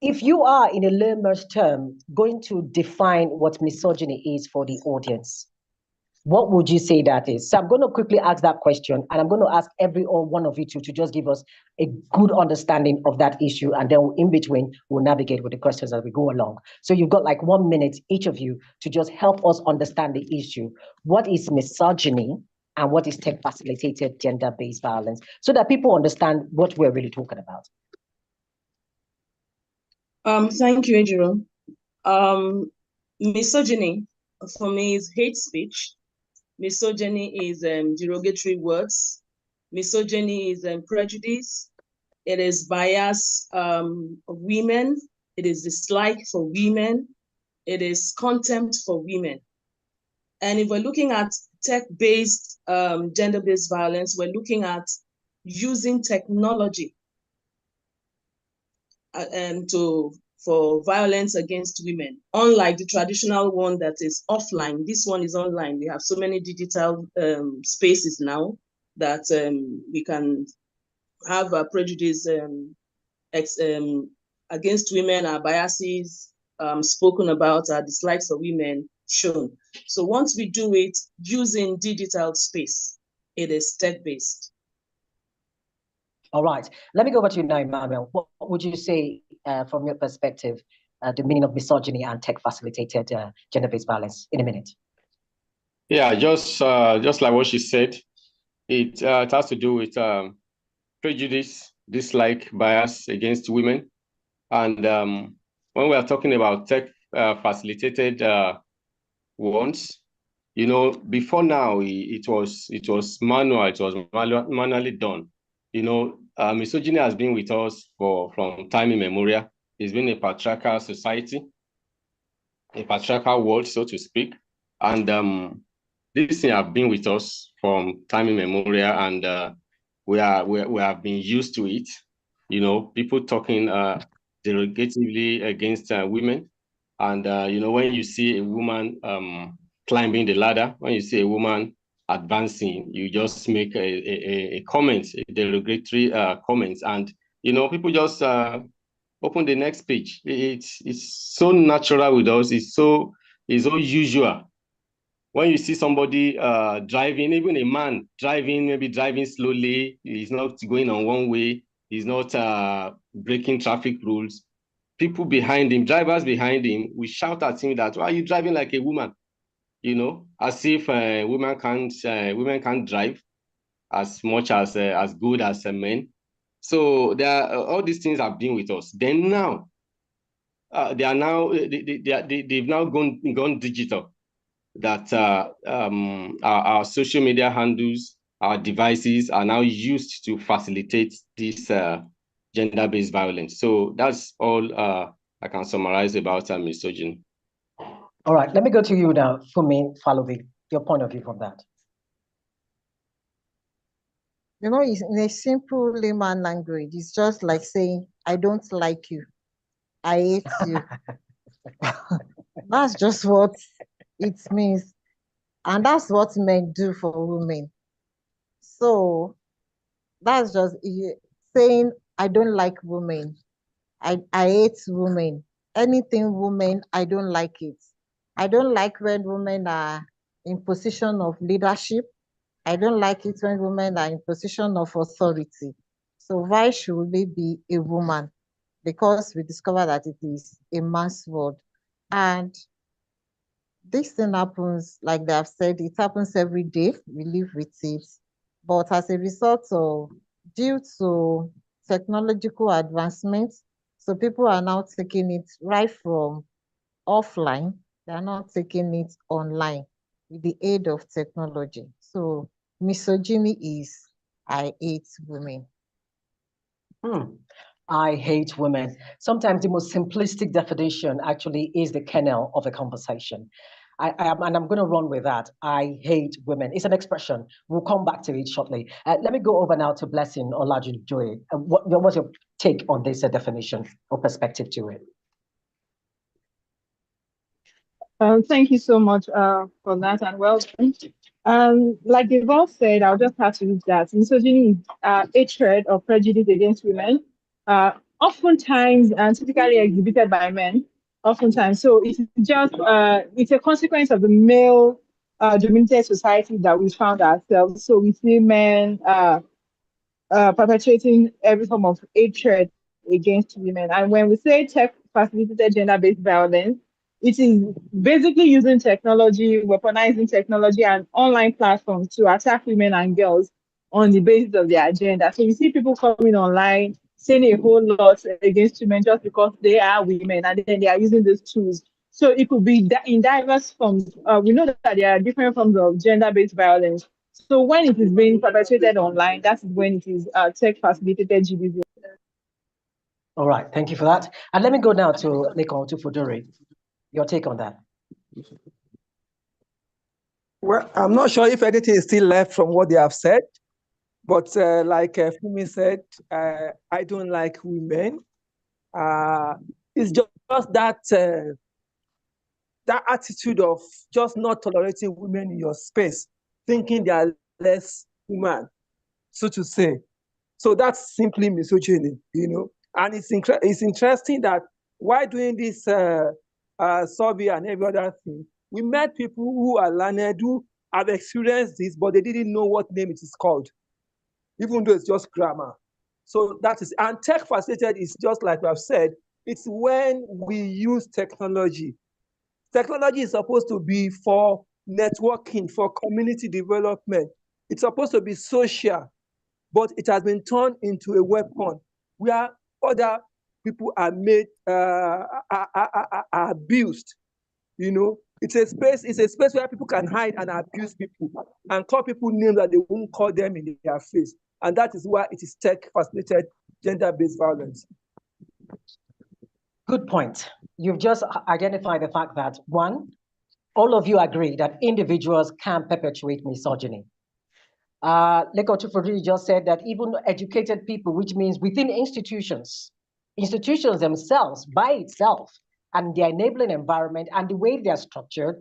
if you are in a layman's term going to define what misogyny is for the audience, what would you say that is? So I'm going to quickly ask that question, and I'm going to ask every or one of you to just give us a good understanding of that issue, and then in between we'll navigate with the questions as we go along. So you've got like 1 minute each of you to just help us understand the issue. What is misogyny and what is tech-facilitated gender-based violence, so that people understand what we're really talking about? Thank you, Ejiro. Misogyny for me is hate speech. Misogyny is derogatory words. Misogyny is prejudice. It is bias of women. It is dislike for women. It is contempt for women. And if we're looking at tech-based, gender-based violence, we're looking at using technology for violence against women. Unlike the traditional one that is offline, this one is online. We have so many digital spaces now that we can have a prejudice against women, our biases spoken about, our dislikes of women shown. So once we do it using digital space, it is tech-based. All right. Let me go over to you now, Emmanuel. What would you say, from your perspective, the meaning of misogyny and tech-facilitated gender-based violence in a minute? Yeah, just like what she said, it has to do with prejudice, dislike, bias against women. And when we are talking about tech-facilitated ones, you know, before now, it was manual, it was manually done. You know, misogyny has been with us from time immemorial. It's been a patriarchal society, a patriarchal world, so to speak. And this thing have been with us from time immemorial, and we have been used to it. You know, people talking derogatively against women. And, you know, when you see a woman climbing the ladder, when you see a woman advancing, you just make a comment, a derogatory comment. And, you know, people just open the next page. It's so natural with us. It's so usual. When you see somebody driving, even a man driving, maybe driving slowly, he's not going on one way, he's not breaking traffic rules. People behind him, drivers behind him, will shout at him that, why are you driving like a woman? You know, as if women can't drive as much as good as men. So there are, all these things have been with us. Then now, they've now gone digital. That our social media handles, our devices are now used to facilitate this gender-based violence. So that's all I can summarize about misogyny. All right, let me go to you now, Fumi Falobi, your point of view from that. You know, in a simple layman language, it's just like saying, I don't like you. I hate you. That's just what it means. And that's what men do for women. So that's just saying, I don't like women. I hate women. Anything women, I don't like it. I don't like when women are in position of leadership. I don't like it when women are in position of authority. So why should they be a woman? Because we discover that it is a man's world. And this thing happens, like they have said, it happens every day. We live with it. But as a result of, due to technological advancements, so people are now taking it right from offline, they are now taking it online with the aid of technology. So misogyny is, I hate women. I hate women. Sometimes the most simplistic definition actually is the kernel of a conversation. And I'm going to run with that. I hate women. It's an expression. We'll come back to it shortly. Let me go over now to Blessing Olajujoye. What's your take on this definition or perspective to it? Thank you so much for that, and well done. Like they've all said, I'll just have to use that. Misogyny is hatred or prejudice against women. oftentimes and typically exhibited by men, oftentimes. So it's just it's a consequence of the male dominated society that we found ourselves. So we see men perpetrating every form of hatred against women. And when we say tech facilitated gender based violence, it is basically using technology, weaponizing technology and online platforms to attack women and girls on the basis of their agenda. So you see people coming online saying a whole lot against women just because they are women, and then they are using these tools. So it could be in diverse forms. We know that there are different forms of gender based violence. So when it is being perpetrated online, that is when it is tech facilitated GBV. All right, thank you for that. And let me go now to Lekon Tufuduri. Your take on that. Well, I'm not sure if anything is still left from what they have said, but like Fumi said, I don't like women. It's just that that attitude of just not tolerating women in your space, thinking they are less human, so to say. So that's simply misogyny, you know. And it's interesting that while doing this survey and every other thing, we met people who are learned, who have experienced this, but they didn't know what name it is called, even though it's just grammar. So that is, and tech facilitated is just like I've said, it's when we use technology. Technology is supposed to be for networking, for community development. It's supposed to be social, but it has been turned into a weapon where other people are made are abused. You know, it's a space where people can hide and abuse people and call people names that they won't call them in their face. And that is why it is tech facilitated gender-based violence. Good point. You've just identified the fact that, one, all of you agree that individuals can perpetuate misogyny. Leko Tufuduri just said that even educated people, which means within institutions themselves, by itself, and their enabling environment and the way they're structured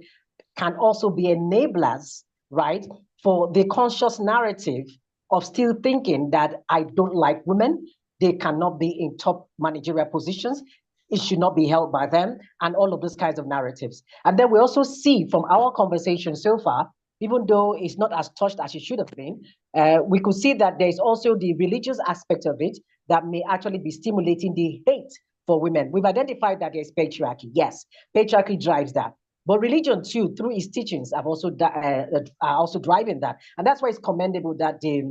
can also be enablers, right, for the conscious narrative of still thinking that I don't like women, they cannot be in top managerial positions, it should not be held by them, and all of those kinds of narratives. And then we also see from our conversation so far, even though it's not as touched as it should have been, we could see that there's also the religious aspect of it that may actually be stimulating the hate for women. We've identified that there's patriarchy. Yes, patriarchy drives that. But religion too, through its teachings, are also driving that. And that's why it's commendable that the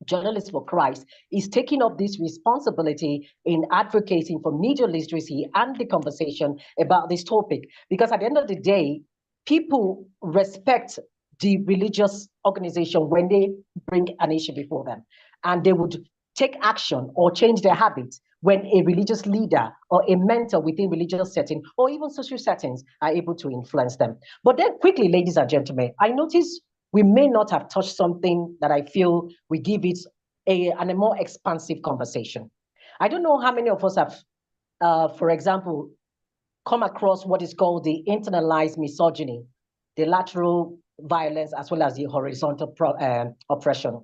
Journalists for Christ is taking up this responsibility in advocating for media literacy and the conversation about this topic. Because at the end of the day, people respect the religious organization when they bring an issue before them. And they would take action or change their habits when a religious leader or a mentor within religious setting or even social settings are able to influence them. But then quickly, ladies and gentlemen, I notice we may not have touched something that I feel we give it a more expansive conversation. I don't know how many of us have, for example, come across what is called the internalized misogyny, the lateral violence, as well as the horizontal oppression,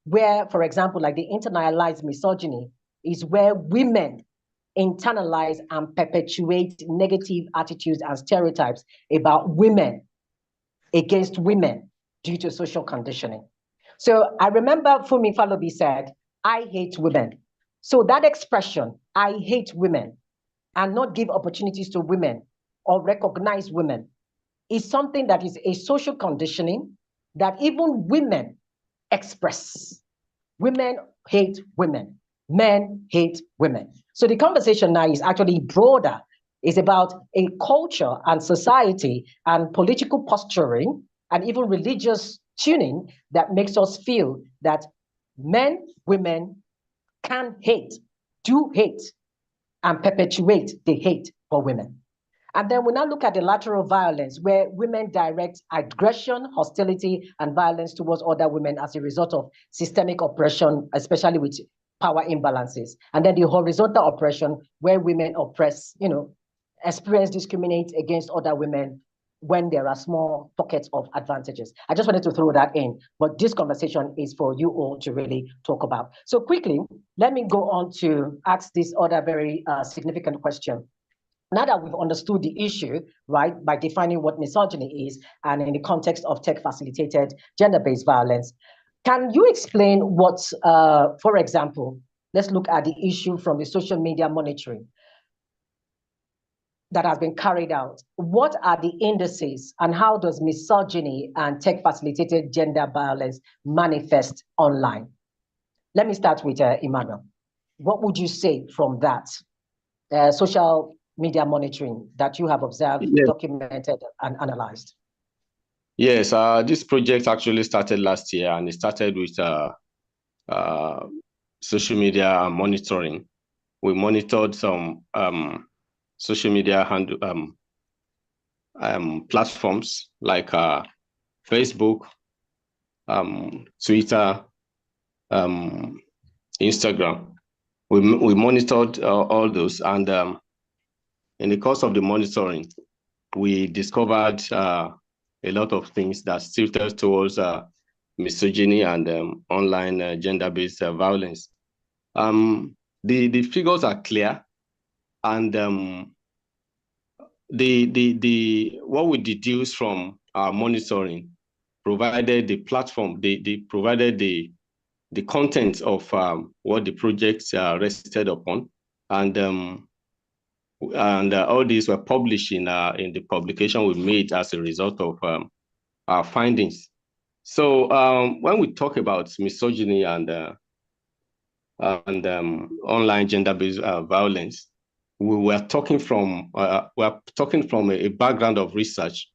where, for example, like the internalized misogyny is where women internalize and perpetuate negative attitudes and stereotypes about women against women due to social conditioning. So I remember Fumi Falobi said, I hate women. So that expression, I hate women, and not give opportunities to women or recognize women, is something that is a social conditioning that even women express. Women hate women. Men hate women. So the conversation now is actually broader. It's about a culture and society and political posturing and even religious tuning that makes us feel that men, women can hate, do hate, and perpetuate the hate for women. And then we now look at the lateral violence, where women direct aggression, hostility, and violence towards other women as a result of systemic oppression, especially with power imbalances. And then the horizontal oppression, where women oppress, experience discriminate against other women when there are small pockets of advantages. I just wanted to throw that in, but this conversation is for you all to really talk about. So quickly, let me go on to ask this other very significant question. Now that we've understood the issue, right, by defining what misogyny is and in the context of tech-facilitated gender-based violence, can you explain what, for example, let's look at the issue from the social media monitoring that has been carried out. What are the indices and how does misogyny and tech-facilitated gender violence manifest online? Let me start with Emmanuel. What would you say from that social media monitoring that you have observed, documented, and analyzed? Yes, this project actually started last year, and it started with social media monitoring. We monitored some social media platforms like Facebook, Twitter, Instagram. We monitored all those, and in the course of the monitoring, we discovered a lot of things that tilted towards misogyny and online gender-based violence. The figures are clear, and what we deduced from our monitoring provided the platform, they provided the content of what the projects rested upon, and all these were published in the publication we made as a result of our findings. So when we talk about misogyny and online gender-based violence, we are talking from a background of research,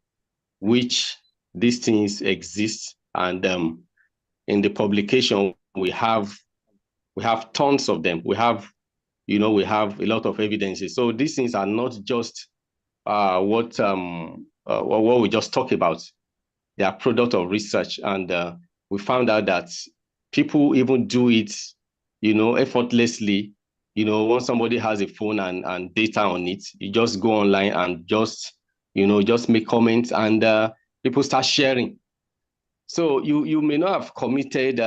which these things exist, and in the publication we have tons of them. We have a lot of evidences. So these things are not just what we just talked about. They are product of research, and we found out that people even do it, effortlessly. Once somebody has a phone and data on it, you just go online and just make comments, and people start sharing. So you may not have committed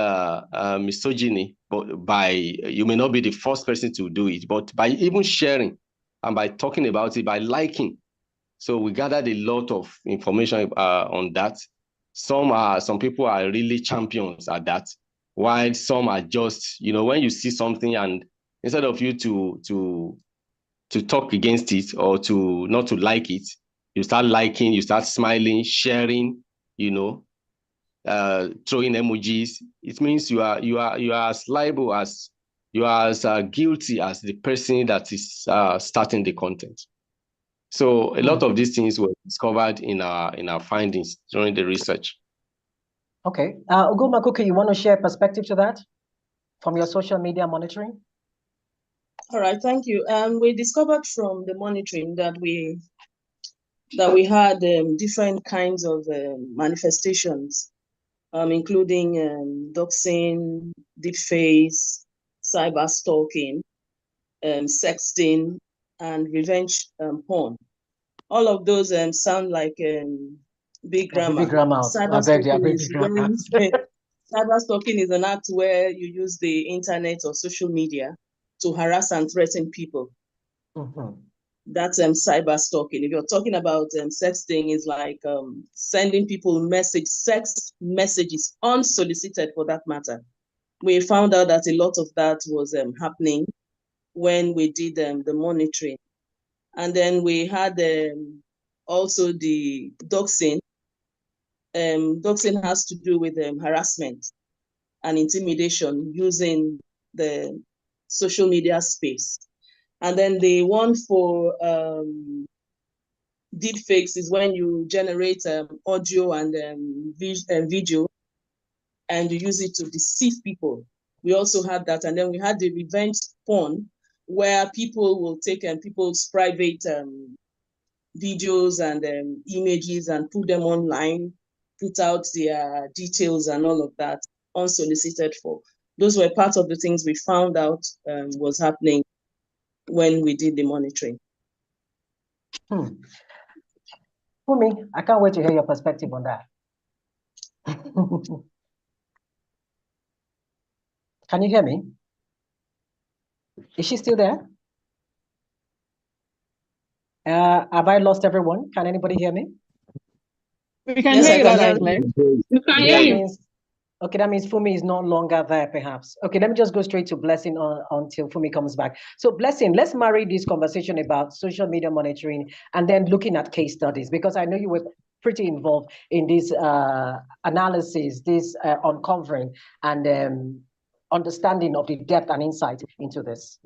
misogyny, but you may not be the first person to do it, but by even sharing and by talking about it, by liking. So we gathered a lot of information on that. Some people are really champions at that, while some are just, when you see something and instead of you to talk against it or to not to like it, you start liking, you start smiling, sharing, throwing emojis. It means you are as liable as you are as guilty as the person that is starting the content. So a lot of these things were discovered in our findings during the research. Okay, Ugoma Kuki, you want to share perspective to that from your social media monitoring? All right, thank you. We discovered from the monitoring that we had different kinds of manifestations, including doxing, deepfakes, cyber stalking, sexting, and revenge porn. All of those sound like big grammar. Big grammar. Cyber stalking is an act where you use the internet or social media to harass and threaten people. Mm-hmm. That's cyber stalking. If you're talking about sexting, is like sending people sex messages unsolicited, for that matter. We found out that a lot of that was happening when we did the monitoring. And then we had also the doxing. Doxing has to do with harassment and intimidation using the social media space. And then the one for deepfakes is when you generate audio and video and you use it to deceive people. We also had that. And then we had the revenge porn, where people will take people's private videos and images and put them online, put out their details and all of that unsolicited for. Those were part of the things we found out was happening when we did the monitoring. Fumi, I can't wait to hear your perspective on that. Can you hear me? Is she still there? Have I lost everyone? Can anybody hear me? We can Yes, hear I you can loud hear and clear. you. We can Okay, hear that you. means that means Fumi is no longer there, perhaps. Okay, let me just go straight to Blessing until Fumi comes back. So, Blessing, let's marry this conversation about social media monitoring and then looking at case studies, because I know you were pretty involved in this analysis, this uncovering and understanding of the depth and insight into this.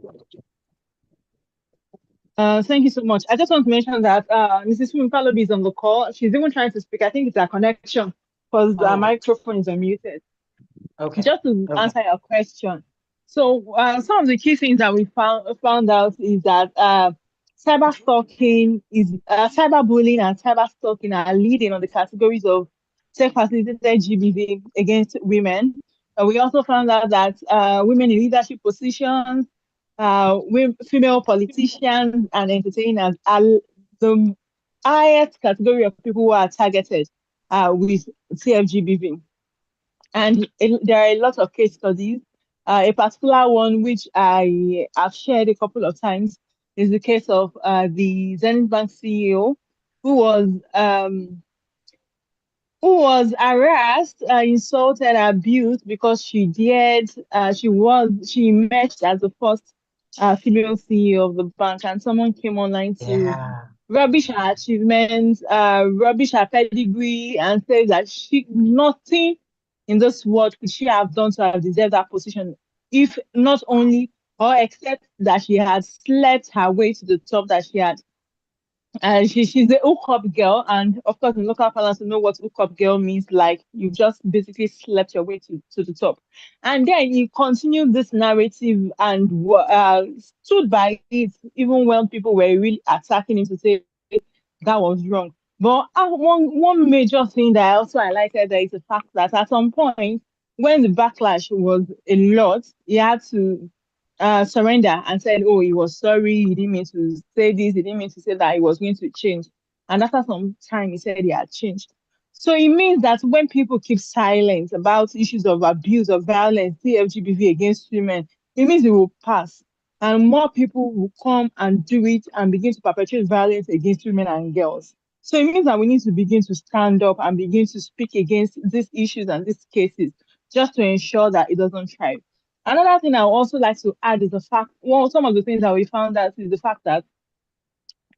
Thank you so much. I just want to mention that Mrs. Fumi is on the call. She's even trying to speak. I think it's a connection because the microphone is unmuted. Okay. Just to answer your question. So some of the key things that we found out is that cyberbullying and cyber stalking are leading on the categories of sex-facilitated GBV against women. We also found out that women in leadership positions, female politicians and entertainers are the highest category of people who are targeted with CFGBV. And there are a lot of case studies. A particular one which I have shared a couple of times is the case of the Zenith Bank CEO who was harassed, insulted, abused because she emerged as the first female CEO of the bank, and someone came online to rubbish her achievements, rubbish her pedigree, and say that nothing in this world could she have done to have deserved that position, if not only or except that she had slept her way to the top that she had. And she's the hookup girl, and of course in local parlance you know what hookup girl means, like you just basically slept your way to the top. And then he continued this narrative and stood by it even when people were really attacking him to say that was wrong. But one major thing that I also highlighted there is the fact that at some point when the backlash was a lot, he had to surrender and said, oh, he was sorry, he didn't mean to say this, he didn't mean to say that, he was going to change. And after some time, he said he had changed. So it means that when people keep silent about issues of abuse, of violence, CFGBV against women, it means it will pass. And more people will come and do it and begin to perpetrate violence against women and girls. So it means that we need to begin to stand up and begin to speak against these issues and these cases just to ensure that it doesn't thrive. Another thing I would also like to add is the fact, some of the things that we found out is the fact that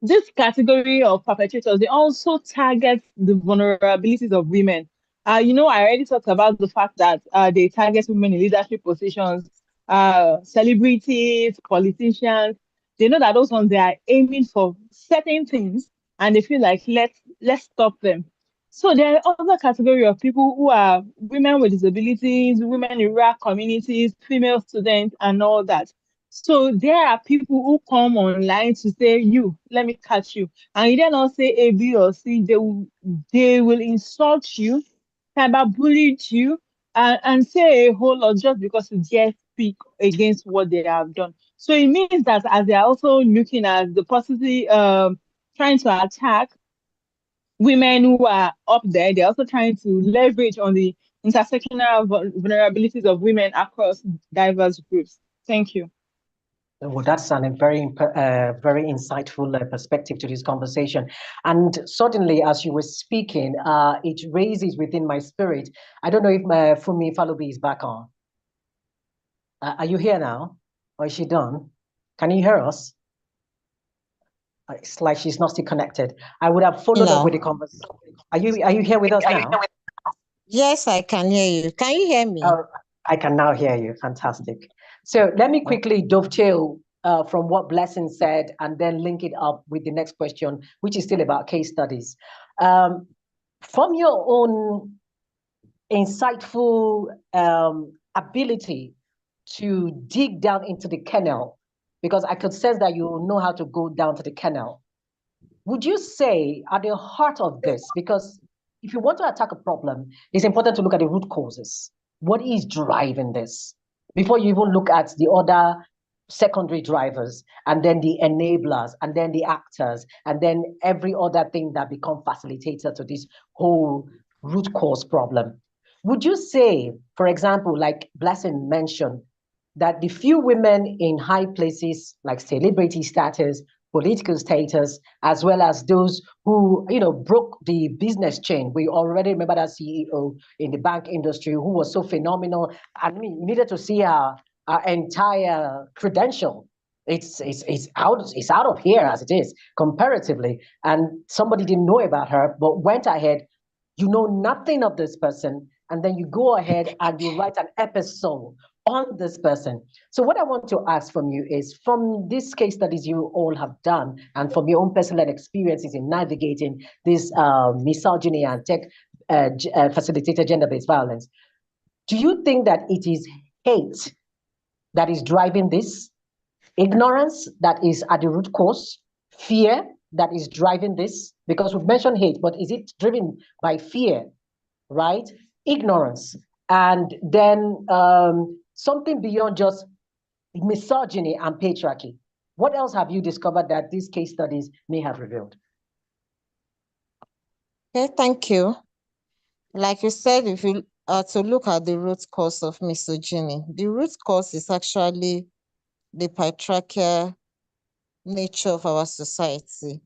this category of perpetrators, they also target the vulnerabilities of women. I already talked about the fact that they target women in leadership positions, celebrities, politicians. They know that those ones, they are aiming for certain things and they feel like let's stop them. So there are other category of people who are women with disabilities, women in rural communities, female students, and all that. So there are people who come online to say, let me catch you. And you then not say A, B, or C, they will insult you, cyberbully you, and say a whole lot just because you dare speak against what they have done. So it means that as they are also looking at the possibility trying to attack women who are up there, they're also trying to leverage on the intersectional vulnerabilities of women across diverse groups. Thank you. Well, that's a very insightful perspective to this conversation. And suddenly, as you were speaking, it raises within my spirit. I don't know if Fumi Falubi is back on. Are you here now? Or is she done? Can you hear us? It's like she's not still connected. I would have followed up with the conversation. Are you here with us now? Yes, I can hear you. Can you hear me? I can now hear you. Fantastic. So let me quickly dovetail from what Blessing said and then link it up with the next question, which is still about case studies. From your own insightful ability to dig down into the kernel, because I could sense that you know how to go down to the kernel. Would you say at the heart of this, because if you want to attack a problem, it's important to look at the root causes. What is driving this? Before you even look at the other secondary drivers, and then the enablers, and then the actors, and then every other thing that become facilitator to this whole root cause problem. Would you say, for example, like Blessing mentioned, that the few women in high places like celebrity status, political status, as well as those who, broke the business chain. We already remember that CEO in the bank industry who was so phenomenal. I mean, you needed to see her entire credential. It's out of here as it is comparatively, and somebody didn't know about her but went ahead. You know nothing of this person, and then you go ahead and you write an episode on this person. So what I want to ask from you is, from these case studies you all have done, and from your own personal experiences in navigating this misogyny and tech facilitated gender-based violence, do you think that it is hate that is driving this, ignorance that is at the root cause, fear that is driving this? Because we've mentioned hate, but is it driven by fear, right? Ignorance, and then something beyond just misogyny and patriarchy? What else have you discovered that these case studies may have revealed? Okay, thank you. Like you said, if you are to look at the root cause of misogyny, the root cause is actually the patriarchal nature of our society.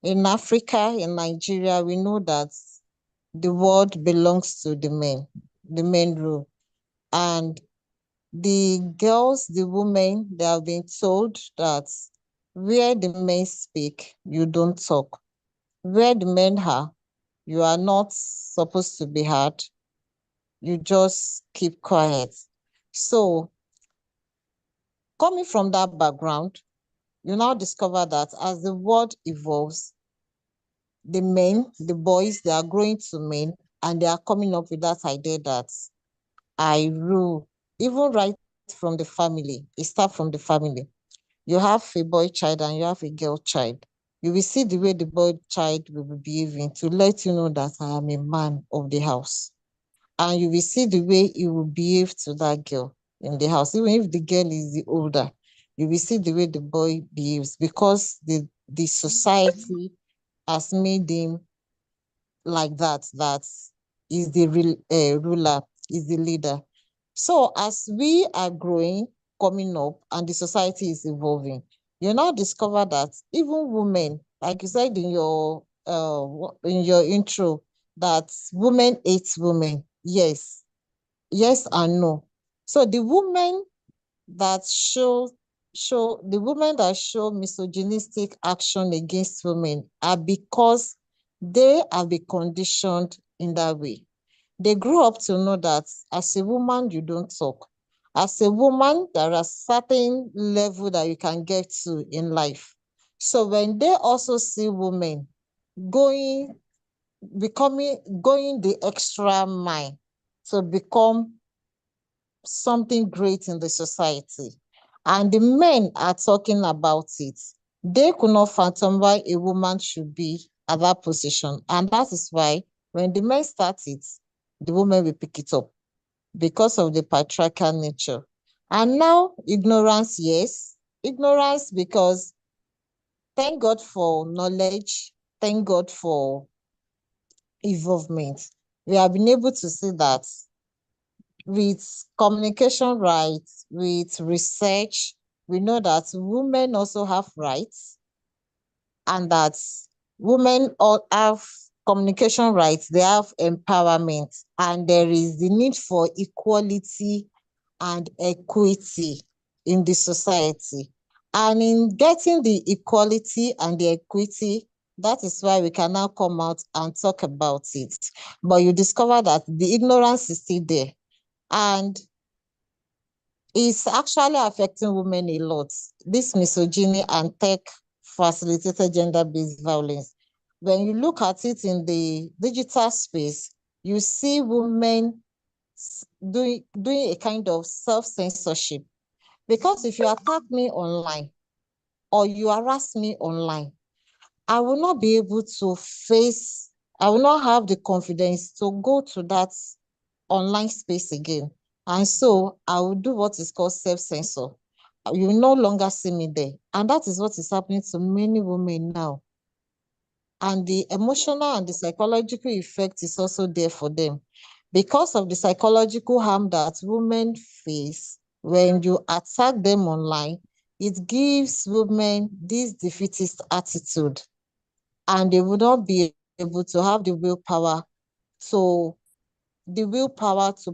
In Africa, in Nigeria, we know that the world belongs to the men rule. And the girls, the women, they have been told that where the men speak, you don't talk. Where the men are, you are not supposed to be heard. You just keep quiet. So, coming from that background, you now discover that as the world evolves, the men, the boys, they are growing to men, and they are coming up with that idea that I rule, even right from the family. It starts from the family. You have a boy child and you have a girl child. You will see the way the boy child will be behaving to let you know that I am a man of the house. And you will see the way he will behave to that girl in the house. Even if the girl is the older, you will see the way the boy behaves, because the society has made him like that is the real ruler, is the leader. So as we are growing, coming up, and the society is evolving, you now discover that even women, like you said in your intro, that women hate women. Yes and no. So the women that show misogynistic action against women are because they have been conditioned in that way. They grew up to know that as a woman, you don't talk. As a woman, there are certain level that you can get to in life. So when they also see women going the extra mile to become something great in the society, and the men are talking about it, they could not fathom why a woman should be at that position. And that is why when the men start it, the woman will pick it up because of the patriarchal nature. And now ignorance, yes, ignorance, because thank God for knowledge, thank God for involvement. We have been able to see that with communication rights, with research, we know that women also have rights, and that women all have communication rights, they have empowerment, and there is the need for equality and equity in the society. And in getting the equality and the equity, that is why we can now come out and talk about it. But you discover that the ignorance is still there, and it's actually affecting women a lot. This misogyny and tech facilitated gender-based violence. When you look at it in the digital space, you see women doing a kind of self-censorship. Because if you attack me online or you harass me online, I will not be able to I will not have the confidence to go to that online space again. And so I will do what is called self-censor. you will no longer see me there. And that is what is happening to many women now. And the emotional and the psychological effect is also there for them. Because of the psychological harm that women face when you attack them online, it gives women this defeatist attitude, and they will not be able to have the willpower to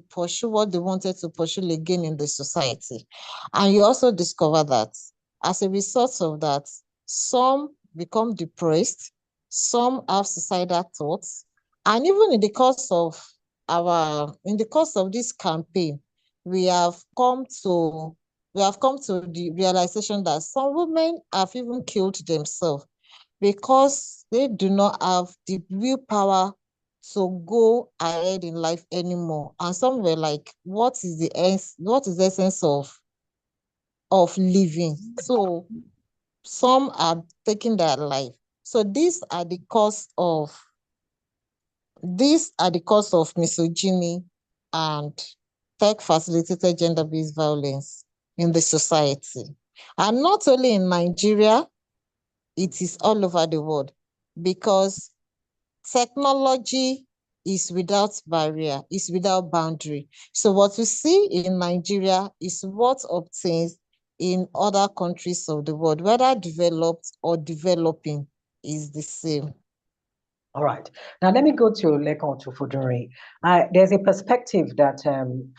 pursue what they wanted to pursue again in the society. And you also discover that as a result of that, some become depressed, some have suicidal thoughts, and even in the course of this campaign, we have come to the realization that some women have even killed themselves because they do not have the willpower to go ahead in life anymore. And some were like, what is the essence of living? So some are taking their life. So these are the cause of misogyny and tech-facilitated gender-based violence in the society. And not only in Nigeria, it is all over the world, because technology is without barrier, is without boundary. So what we see in Nigeria is what obtains in other countries of the world, whether developed or developing, is the same. All right. Now let me go to Lekon to Fudunri. There's a perspective that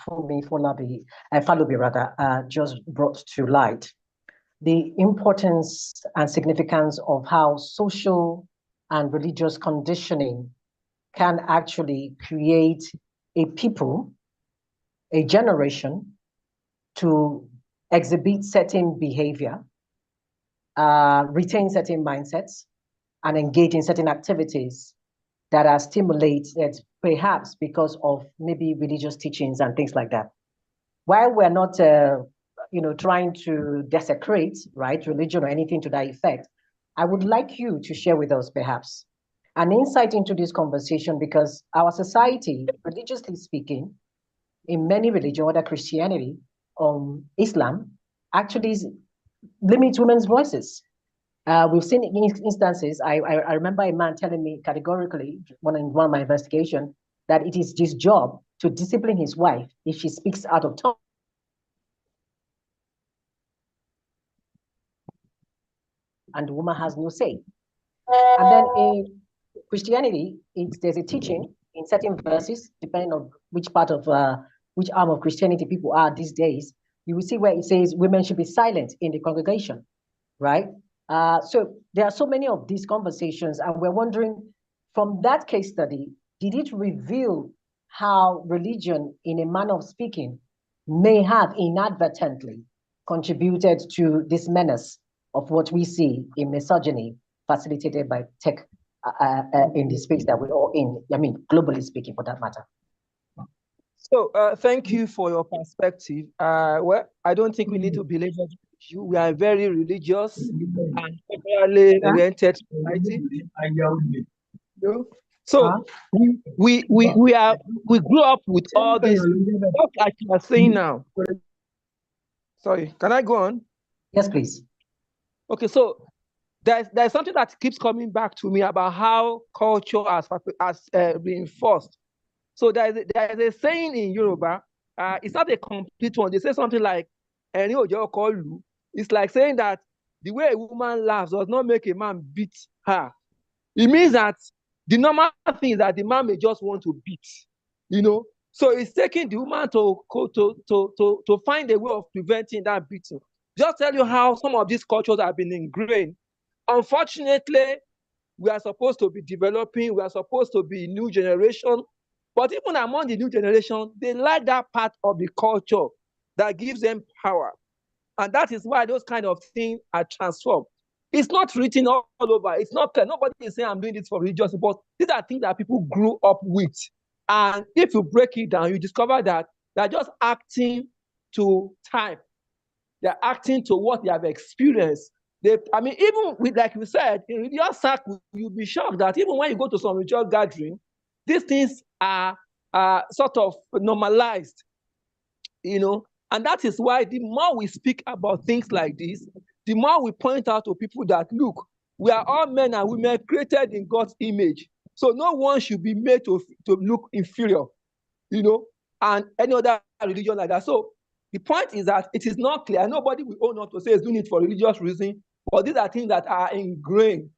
Falobi rather, just brought to light. The importance and significance of how social and religious conditioning can actually create a people, a generation, to exhibit certain behavior, retain certain mindsets, and engage in certain activities that are stimulated perhaps because of maybe religious teachings and things like that. While we're not trying to desecrate, right, religion or anything to that effect, I would like you to share with us perhaps an insight into this conversation, because our society, religiously speaking, in many religions, whether Christianity or Islam, actually limits women's voices. We've seen instances. I remember a man telling me categorically in one of my investigations that it is his job to discipline his wife if she speaks out of turn. And the woman has no say. And then in Christianity, there's a teaching in certain verses, depending on which arm of Christianity people are these days. You will see where it says women should be silent in the congregation, right? So there are so many of these conversations, and we're wondering, from that case study, did it reveal how religion, in a manner of speaking, may have inadvertently contributed to this menace of what we see in misogyny facilitated by tech in the space that we're all in? I mean, globally speaking, for that matter. So thank you for your perspective. Well, I don't think we need to belabor the issue. We are very religious and culturally oriented society. So we grew up with all this. What like you are saying now. Sorry, can I go on? Yes, please. Okay, so there's something that keeps coming back to me about how culture has reinforced. So there's a saying in Yoruba. It's not a complete one. They say something like, it's like saying that the way a woman laughs does not make a man beat her. It means that the normal thing is that the man may just want to beat, So it's taking the woman to find a way of preventing that beating. Just tell you how some of these cultures have been ingrained. Unfortunately, we are supposed to be developing, we are supposed to be new generation. But even among the new generation, they like that part of the culture that gives them power. And that is why those kind of things are transformed. It's not written all over. It's not clear. Nobody is saying I'm doing this for religious, but these are things that people grew up with. And if you break it down, you discover that they're just acting to time. They're acting to what they have experienced. Even with, like you said, in religious circle, you'll be shocked that even when you go to some religious gathering, these things are sort of normalized, And that is why the more we speak about things like this, the more we point out to people that, look, we are all men and women created in God's image. So no one should be made to look inferior, and any other religion like that. So the point is that it is not clear. Nobody will own up to say it's doing it for religious reason, but these are things that are ingrained.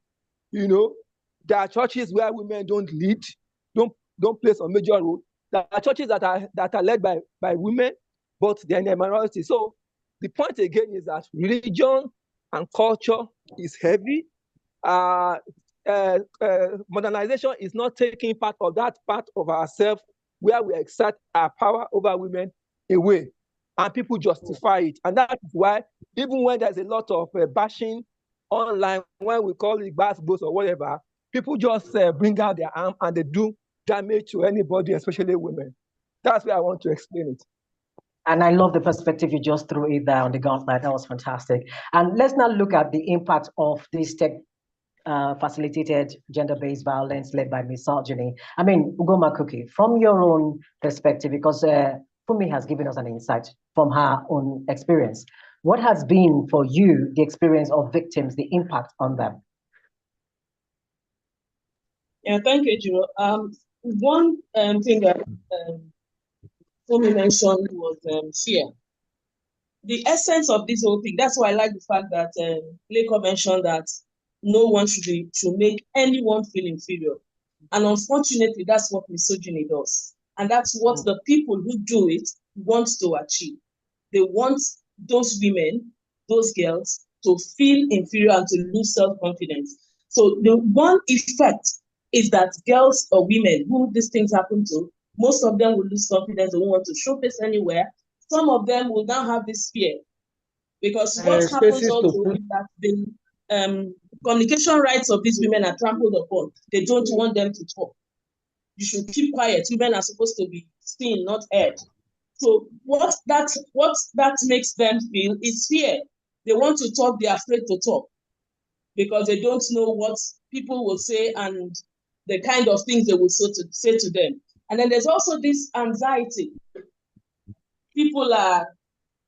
There are churches where women don't lead, don't play some major role. There are churches that are led by women, but they're in a minority. So the point again is that religion and culture is heavy. Modernization is not taking part of that part of ourselves where we exert our power over women away, and people justify it. And that is why, even when there's a lot of bashing online, when we call it bad boss or whatever, people just bring out their arm and they do damage to anybody, especially women. That's where I want to explain it. And I love the perspective you just threw it there on the gauntlet. That was fantastic. And let's now look at the impact of this facilitated gender-based violence led by misogyny. I mean, Ugoma Kuki, from your own perspective, because Fumi has given us an insight from her own experience. What has been for you the experience of victims, the impact on them? Yeah, thank you, Jiro. One thing that Fumi mentioned was fear. The essence of this whole thing, that's why I like the fact that Leko mentioned that no one should make anyone feel inferior. And unfortunately, that's what misogyny does. And that's what the people who do it want to achieve. They want those women, those girls, to feel inferior and to lose self-confidence. So the one effect is that girls or women who these things happen to, most of them will lose confidence. They won't want to show face anywhere. Some of them will now have this fear. Because what happens also is that the communication rights of these women are trampled upon. They don't want them to talk. You should keep quiet. Women are supposed to be seen, not heard. So what that makes them feel is fear. They want to talk, they're afraid to talk because they don't know what people will say and the kind of things they will say to them. And then there's also this anxiety. People are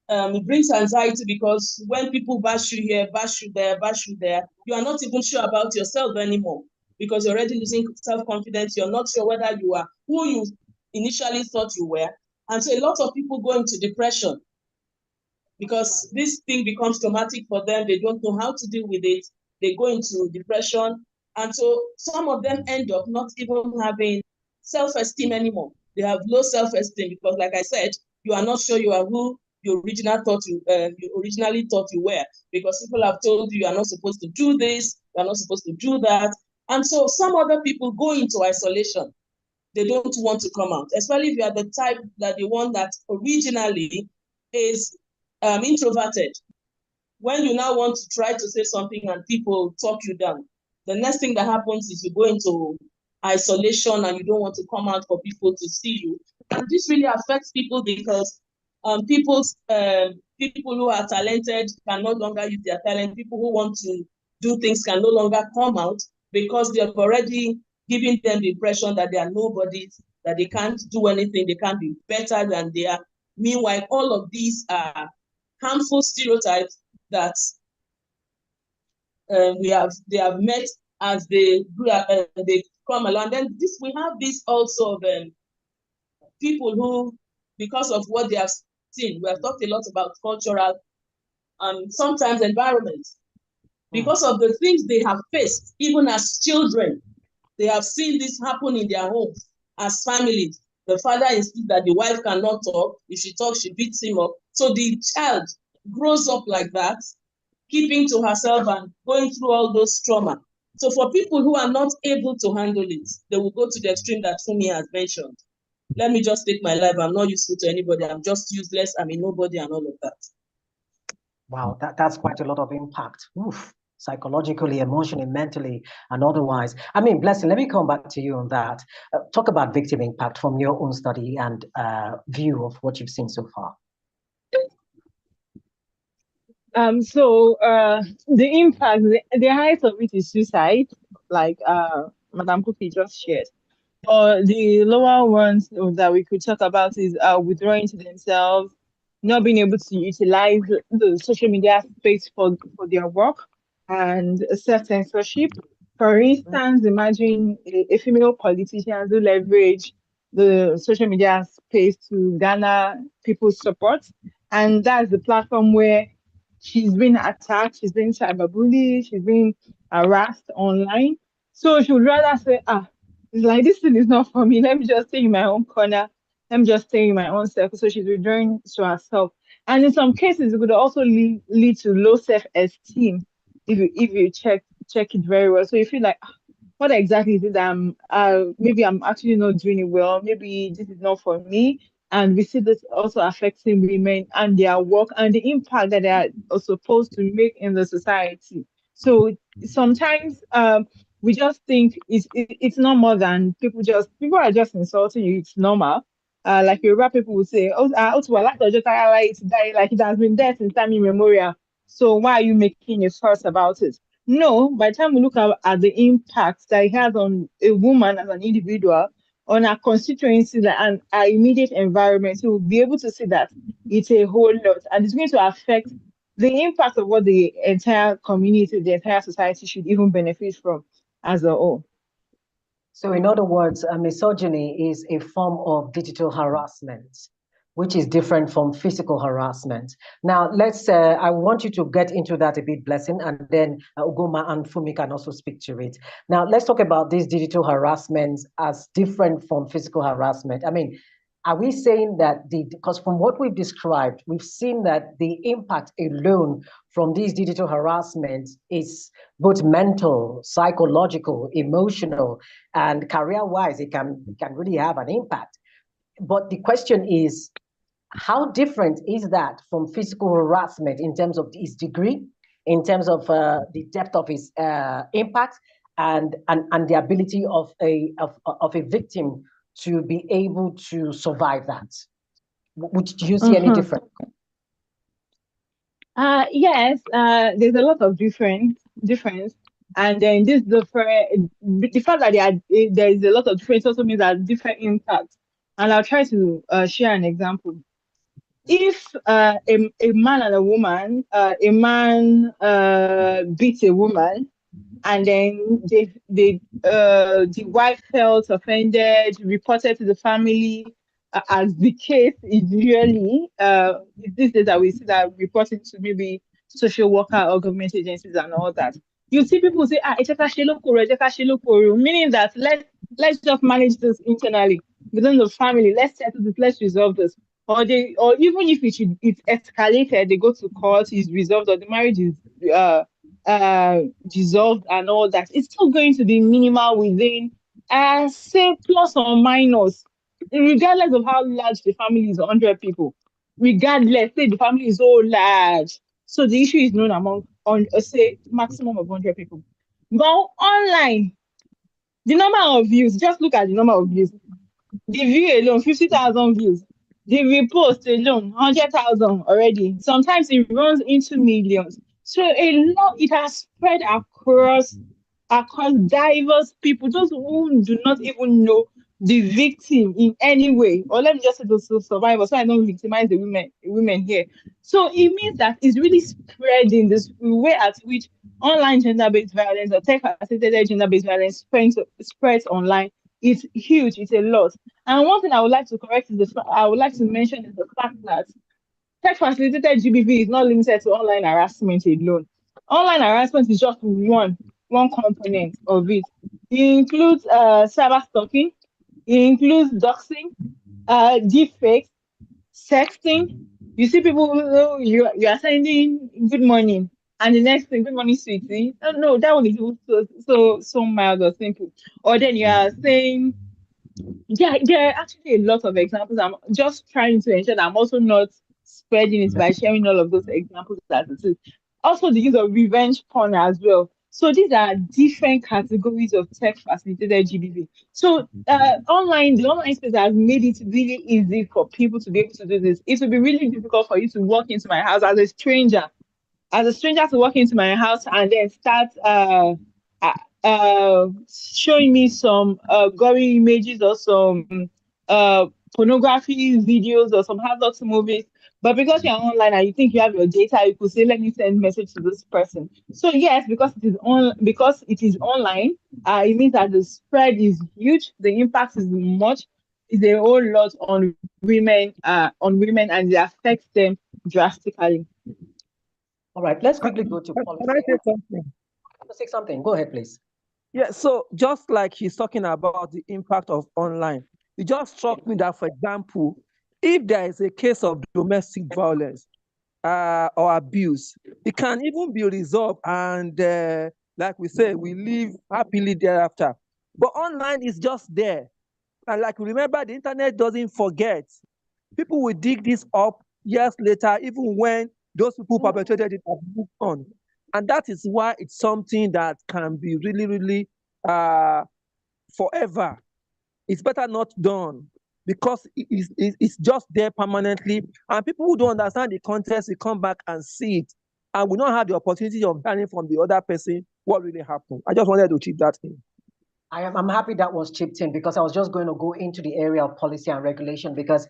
it brings anxiety because when people bash you here, bash you there, you are not even sure about yourself anymore because you're already losing self-confidence. You're not sure whether you are who you initially thought you were. And so a lot of people go into depression because this thing becomes traumatic for them. They don't know how to deal with it. They go into depression. And so some of them end up not even having self-esteem anymore. They have low self-esteem because, like I said, you are not sure you are who you originally thought you were, because people have told you are not supposed to do this, you are not supposed to do that. And so some other people go into isolation. They don't want to come out, especially if you are the type that the one that originally is introverted. When you now want to try to say something and people talk you down, the next thing that happens is you go into isolation and you don't want to come out for people to see you. And this really affects people because people who are talented can no longer use their talent. People who want to do things can no longer come out because they have already given them the impression that they are nobodies, that they can't do anything, they can't be better than they are. Meanwhile, all of these are harmful stereotypes that they have met as they come along. Then we have this also of people who, because of what they have seen, we have talked a lot about cultural and sometimes environment. Because of the things they have faced, even as children, they have seen this happen in their homes as families. The father insists that the wife cannot talk. If she talks, she beats him up. So the child grows up like that, keeping to herself and going through all those trauma. So for people who are not able to handle it, they will go to the extreme that Fumi has mentioned. Let me just take my life. I'm not useful to anybody. I'm just useless. I'm a nobody and all of that. Wow, that's quite a lot of impact. Oof. Psychologically, emotionally, mentally, and otherwise. I mean, Blessing, let me come back to you on that. Talk about victim impact from your own study and view of what you've seen so far. The impact, the height of it is suicide, like Madam Kuki just shared. Or the lower ones that we could talk about is withdrawing to themselves, not being able to utilize the social media space for their work, and self-censorship. For instance, imagine a female politician who leverage the social media space to garner people's support. And that's the platform where she's been attacked, she's been cyberbullied, she's been harassed online. So she would rather say, it's like this thing is not for me. Let me just stay in my own corner. Let me just stay in my own circle. So she's withdrawing to herself. And in some cases, it could also lead to low self-esteem if you check it very well. So you feel like, what exactly is it that maybe I'm actually not doing it well, maybe this is not for me. And we see this also affecting women and their work and the impact that they are supposed to make in the society. So sometimes we just think it's not more than people are just insulting you, it's normal. Like Yoruba people would say, well, like it has been there since time immemorial. So why are you making a fuss about it? No, by the time we look at the impact that it has on a woman as an individual, on our constituency and our immediate environment, so we'll be able to see that it's a whole lot, and it's going to affect the impact of what the entire community, the entire society should even benefit from as a whole. So in other words, misogyny is a form of digital harassment, which is different from physical harassment. Now, I want you to get into that a bit, Blessing, and then Ugoma and Fumi can also speak to it. Now, let's talk about these digital harassments as different from physical harassment. I mean, are we saying that because from what we've described, we've seen that the impact alone from these digital harassments is both mental, psychological, emotional, and career-wise, it can really have an impact. But the question is, how different is that from physical harassment in terms of its degree, in terms of the depth of its impact, and the ability of a victim to be able to survive that? Do you see any difference? Yes, there's a lot of difference, and then the fact that there is a lot of difference also means that different impacts. And I'll try to share an example. If a man and a woman, a man beats a woman, and then the wife felt offended, reported to the family, as the case is usually these days that we see that reporting to maybe social worker or government agencies and all that. You see people say, meaning that let's just manage this internally within the family. Let's settle this. Let's resolve this. Or even if it's escalated, they go to court, it's resolved, or the marriage is dissolved and all that. It's still going to be minimal within, say, plus or minus, regardless of how large the family is, 100 people. Regardless, say the family is so large. So the issue is known among, say, maximum of 100 people. But online, the number of views, just look at the number of views. The view alone, 50,000 views. The repost alone, 100,000 already. Sometimes it runs into millions. So it has spread across diverse people, those who do not even know the victim in any way, or let me just say the survivor, so I don't victimize the women here. So it means that it's really spreading this way at which online gender-based violence or tech-assisted gender-based violence spreads online. It's huge, it's a lot. And one thing I would like to mention is the fact that tech-facilitated GBV is not limited to online harassment alone. Online harassment is just one component of it. It includes cyber stalking, it includes doxing, deepfakes, sexting. You see people who you are sending good morning, and the next thing, good morning, sweetie. No, that one is so mild or simple. Or then you are saying, yeah, there are actually a lot of examples. I'm just trying to ensure that I'm also not spreading it by sharing all of those examples as it is. Also, the use of revenge porn as well. So these are different categories of tech-facilitated GBV. So the online space has made it really easy for people to be able to do this. It would be really difficult for you to walk into my house as a stranger to walk into my house and then start showing me some gory images or some pornography videos or some hazardous movies. But because you're online and you think you have your data, you could say, let me send message to this person. So yes, because it is online, it means that the spread is huge, the impact is much, is a whole lot on women, and it affects them drastically. All right, let's quickly go to Can policy. I say something? Say something. Go ahead, please. Yeah, so just like he's talking about the impact of online, it just struck me that, for example, if there is a case of domestic violence or abuse, it can even be resolved, and like we say, we live happily thereafter. But online is just there. And like, remember, the internet doesn't forget. People will dig this up years later, even when those people perpetrated it have moved on. And that is why it's something that can be really, really forever. It's better not done, because it's just there permanently. And people who don't understand the context will come back and see it, and will not have the opportunity of hearing from the other person what really happened. I just wanted to chip that in. I'm happy that was chipped in, because I was just going to go into the area of policy and regulation, because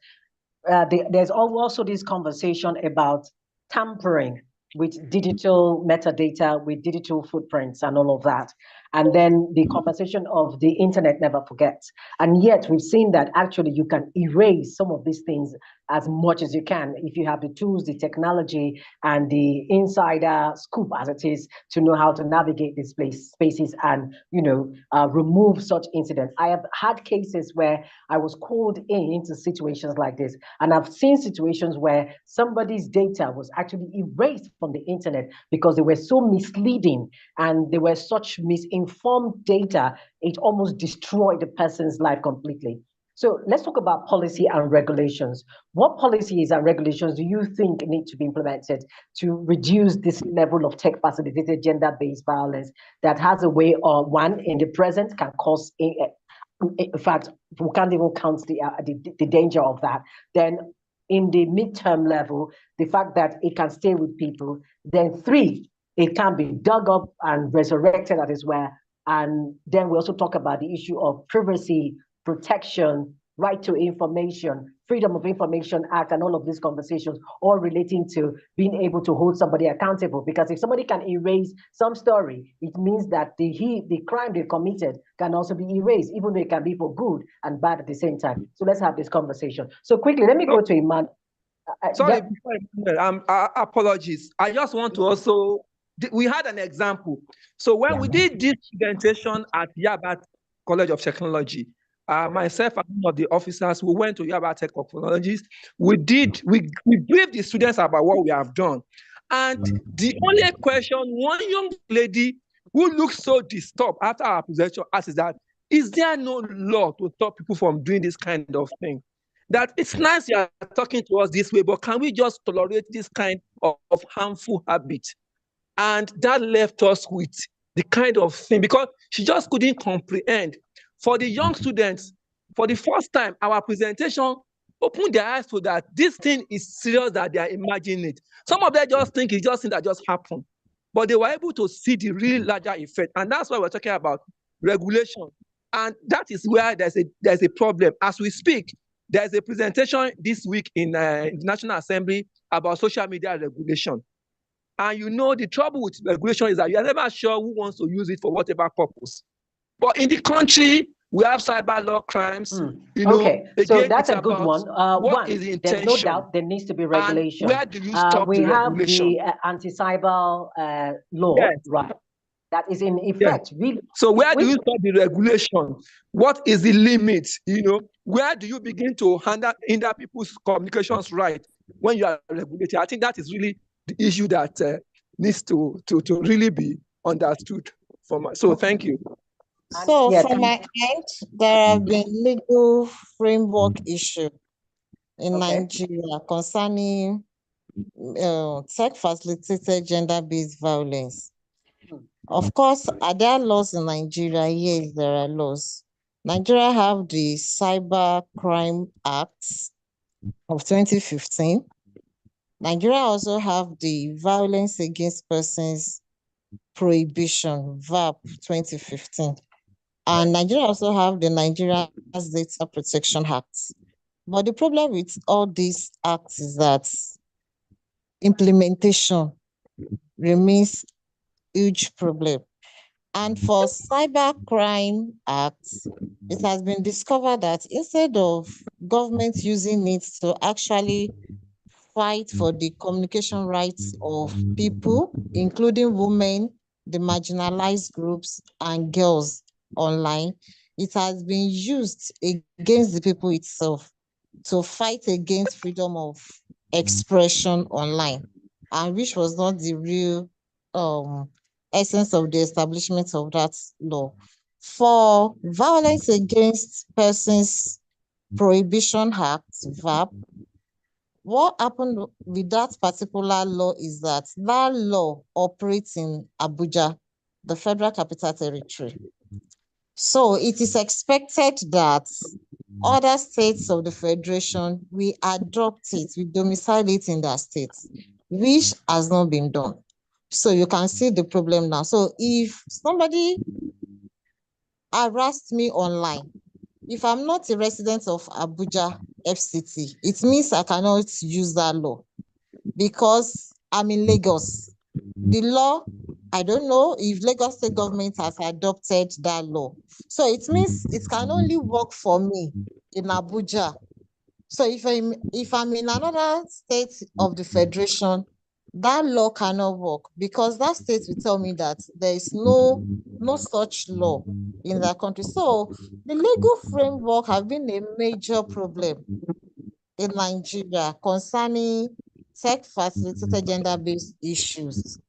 there's also this conversation about tampering with digital metadata, with digital footprints and all of that. And then the conversation of the internet never forgets. And yet we've seen that actually you can erase some of these things as much as you can if you have the tools, the technology, and the insider scoop, as it is, to know how to navigate these spaces and, remove such incidents. I have had cases where I was called into situations like this, and I've seen situations where somebody's data was actually erased from the internet because they were so misleading and they were such misinformed data, it almost destroyed the person's life completely. So let's talk about policy and regulations. What policies and regulations do you think need to be implemented to reduce this level of tech-facilitated gender-based violence that has a way of, one, in the present can cause, in fact, we can't even count the danger of that. Then in the midterm level, the fact that it can stay with people. Then three, it can be dug up and resurrected, that is where. And then we also talk about the issue of privacy, protection, right to information, Freedom of Information Act, and all of these conversations, all relating to being able to hold somebody accountable. Because if somebody can erase some story, it means that the crime they committed can also be erased, even though it can be for good and bad at the same time. So let's have this conversation. So quickly, let me go to Iman. Sorry, apologies. I just want to also, we had an example. So when we did this presentation at Yaba College of Technology, myself and one of the officers, we went to Yaba Tech Technologies. We briefed the students about what we have done. And the only question one young lady who looked so disturbed after our presentation asked is that, is there no law to stop people from doing this kind of thing? That it's nice you are talking to us this way, but can we just tolerate this kind of harmful habit? And that left us with the kind of thing, because she just couldn't comprehend. For the young students, for the first time, our presentation opened their eyes to that this thing is serious, that they are imagining it. Some of them just think it's just thing that just happened, but they were able to see the real larger effect. And that's why we're talking about regulation. And that is where there's a problem. As we speak, there's a presentation this week in the National Assembly about social media regulation. And the trouble with regulation is that you are never sure who wants to use it for whatever purpose. But in the country, we have cyber law crimes. Okay, so that's a good one. What is the intention? There's no doubt there needs to be regulation. And where do you stop we the have regulation? the anti-cyber law, Yes. right? That is in effect. Yes. So where do you stop the regulation? What is the limit? Where do you begin to hinder people's communications right when you are regulated? I think that is really the issue that needs to really be understood. So thank you. So from my end, there have been legal framework issue in Nigeria concerning tech-facilitated gender-based violence. Of course, are there laws in Nigeria? Yes, there are laws. Nigeria have the Cyber Crime Act of 2015. Nigeria also have the Violence Against Persons Prohibition, VAP 2015. And Nigeria also have the Nigeria Data Protection Act. But the problem with all these acts is that implementation remains huge problem. And for Cybercrime Act, it has been discovered that instead of government using it to actually fight for the communication rights of people, including women, the marginalized groups, and girls online, it has been used against the people itself to fight against freedom of expression online, and which was not the real essence of the establishment of that law. For Violence Against Persons Prohibition Act, VAP, what happened with that particular law is that that law operates in Abuja, the Federal Capital Territory. So it is expected that other states of the Federation will adopt it, will domicile it in their states, which has not been done. So you can see the problem now. So if somebody harassed me online, if I'm not a resident of Abuja FCT, it means I cannot use that law because I'm in Lagos. The law, I don't know if Lagos state government has adopted that law. So it means it can only work for me in Abuja. So if I'm in another state of the Federation, that law cannot work because that state will tell me that there is no such law in that country. So the legal framework has been a major problem in Nigeria concerning tech-facilitated gender-based issues,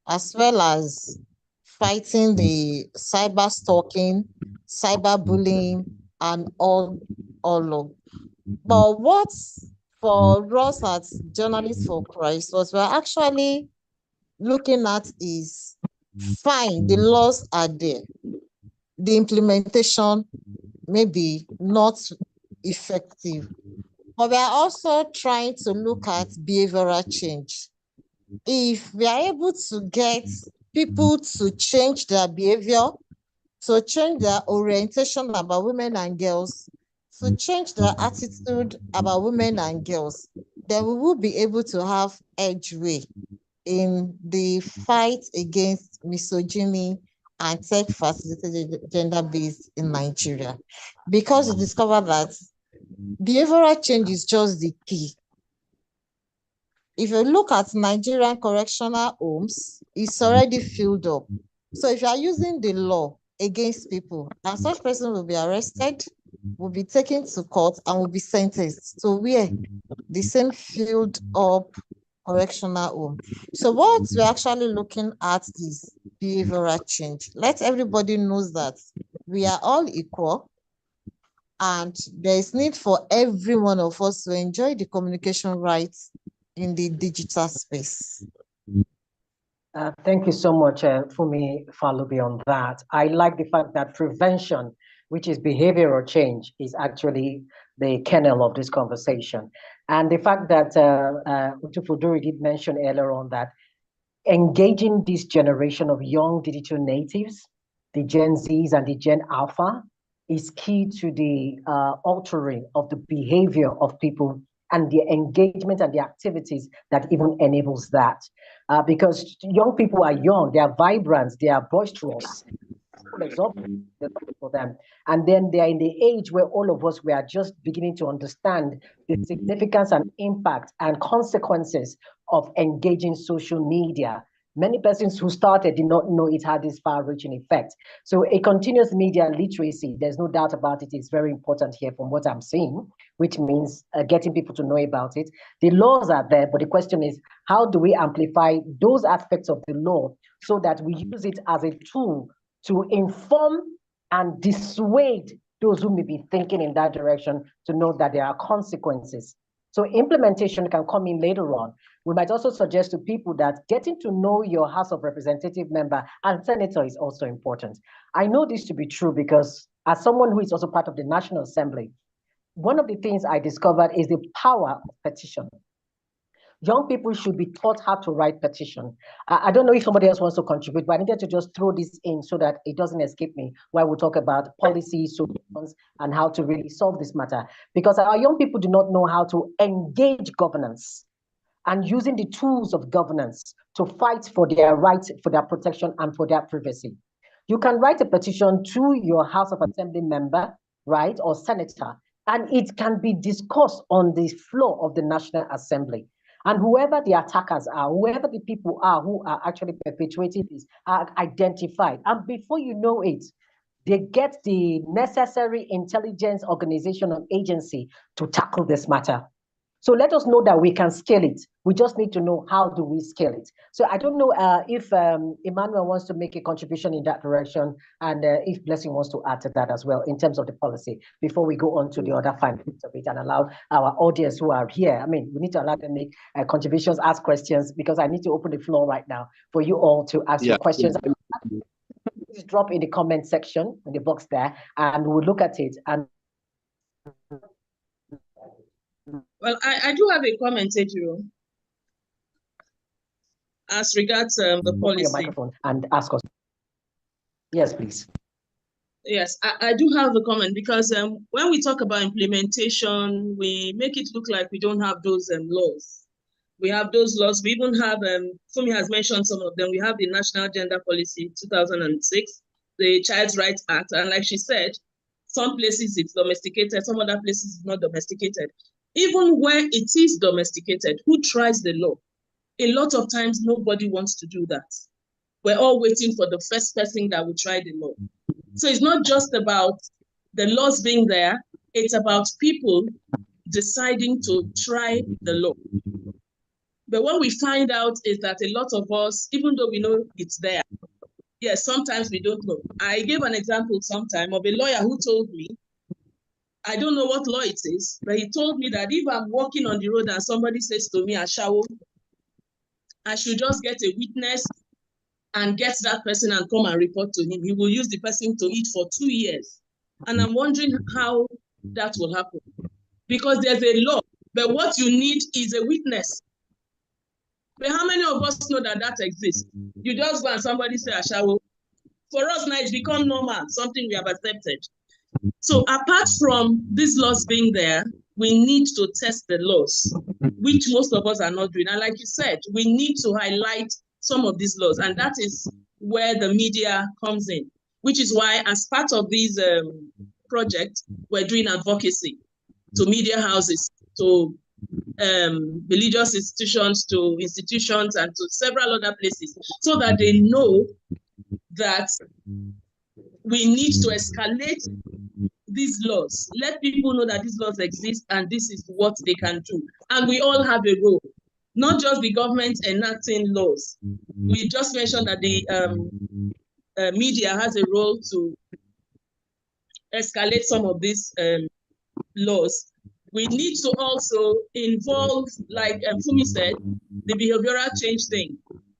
as well as fighting the cyber stalking, cyberbullying, and all of. But what for us as Journalists for Christ, what we're actually looking at is fine, the laws are there. The implementation may be not effective. But we are also trying to look at behavioral change. If we are able to get people to change their behavior, to change their orientation about women and girls, to change their attitude about women and girls, then we will be able to have edgeway in the fight against misogyny and tech-facilitated gender-based in Nigeria. Because we discovered that behavioral change is just the key. If you look at Nigerian correctional homes, it's already filled up. So if you are using the law against people, and such person will be arrested, will be taken to court, and will be sentenced to where? The same filled up correctional home. So what we're actually looking at is behavioral change. Let everybody knows that we are all equal, and there is need for every one of us to enjoy the communication rights in the digital space. Thank you so much, Fumi Falubi, on that. I like the fact that prevention, which is behavioral change, is actually the kernel of this conversation. And the fact that Utufuduri did mention earlier on that engaging this generation of young digital natives, the Gen Zs and the Gen Alpha, is key to the altering of the behavior of people and the engagement and the activities that even enables that. Because young people are young, they are vibrant, they are boisterous, for them. And then they are in the age where all of us, we are just beginning to understand the significance and impact and consequences of engaging social media. Many persons who started did not know it had this far-reaching effect. So a continuous media literacy, there's no doubt about it, is very important here from what I'm seeing, which means getting people to know about it. The laws are there, but the question is, how do we amplify those aspects of the law so that we use it as a tool to inform and dissuade those who may be thinking in that direction to know that there are consequences. So implementation can come in later on. We might also suggest to people that getting to know your House of Representative member and senator is also important. I know this to be true because as someone who is also part of the National Assembly, one of the things I discovered is the power of petition. Young people should be taught how to write petition. I don't know if somebody else wants to contribute, but I needed to just throw this in so that it doesn't escape me while we talk about policies, solutions, and how to really solve this matter. Because our young people do not know how to engage governance. and using the tools of governance to fight for their rights, for their protection, and for their privacy. You can write a petition to your House of Assembly member, right, or senator, and it can be discussed on the floor of the National Assembly. And whoever the attackers are, whoever the people are who are actually perpetuating this, are identified. And before you know it, they get the necessary intelligence organization or agency to tackle this matter. So let us know that we can scale it. We just need to know how do we scale it. So I don't know if Emmanuel wants to make a contribution in that direction, and if Blessing wants to add to that as well in terms of the policy before we go on to the other fine bits of it and allow our audience who are here. I mean, we need to allow them to make contributions, ask questions, because I need to open the floor right now for you all to ask your questions. Please drop in the comment section in the box there, and we'll look at it. And well, I do have a comment, Ejiro, as regards the policy. Your microphone and ask us. Yes, please. Yes, I do have a comment, because when we talk about implementation, we make it look like we don't have those laws. We have those laws. We even have, Fumi has mentioned some of them. We have the National Gender Policy 2006, the Child's Rights Act. And like she said, some places it's domesticated, some other places it's not domesticated. Even where it is domesticated, who tries the law? A lot of times, nobody wants to do that. We're all waiting for the first person that will try the law. So it's not just about the laws being there, it's about people deciding to try the law. But what we find out is that a lot of us, even though we know it's there, yes, sometimes we don't know. I gave an example sometime of a lawyer who told me, I don't know what law it is, but he told me that if I'm walking on the road and somebody says to me, Ashawo, I should just get a witness and get that person and come and report to him. He will use the person to eat for 2 years. And I'm wondering how that will happen. Because there's a law, but what you need is a witness. But how many of us know that that exists? You just go and somebody say, Ashawo. For us now, it's become normal, something we have accepted. So apart from these laws being there, we need to test the laws, which most of us are not doing. And like you said, we need to highlight some of these laws. And that is where the media comes in, which is why as part of these projects, we're doing advocacy to media houses, to religious institutions, to institutions, and to several other places, so that they know that we need to escalate these laws. Let people know that these laws exist and this is what they can do. And we all have a role, not just the government enacting laws. We just mentioned that the media has a role to escalate some of these laws. We need to also involve, like Fumi said, the behavioral change thing.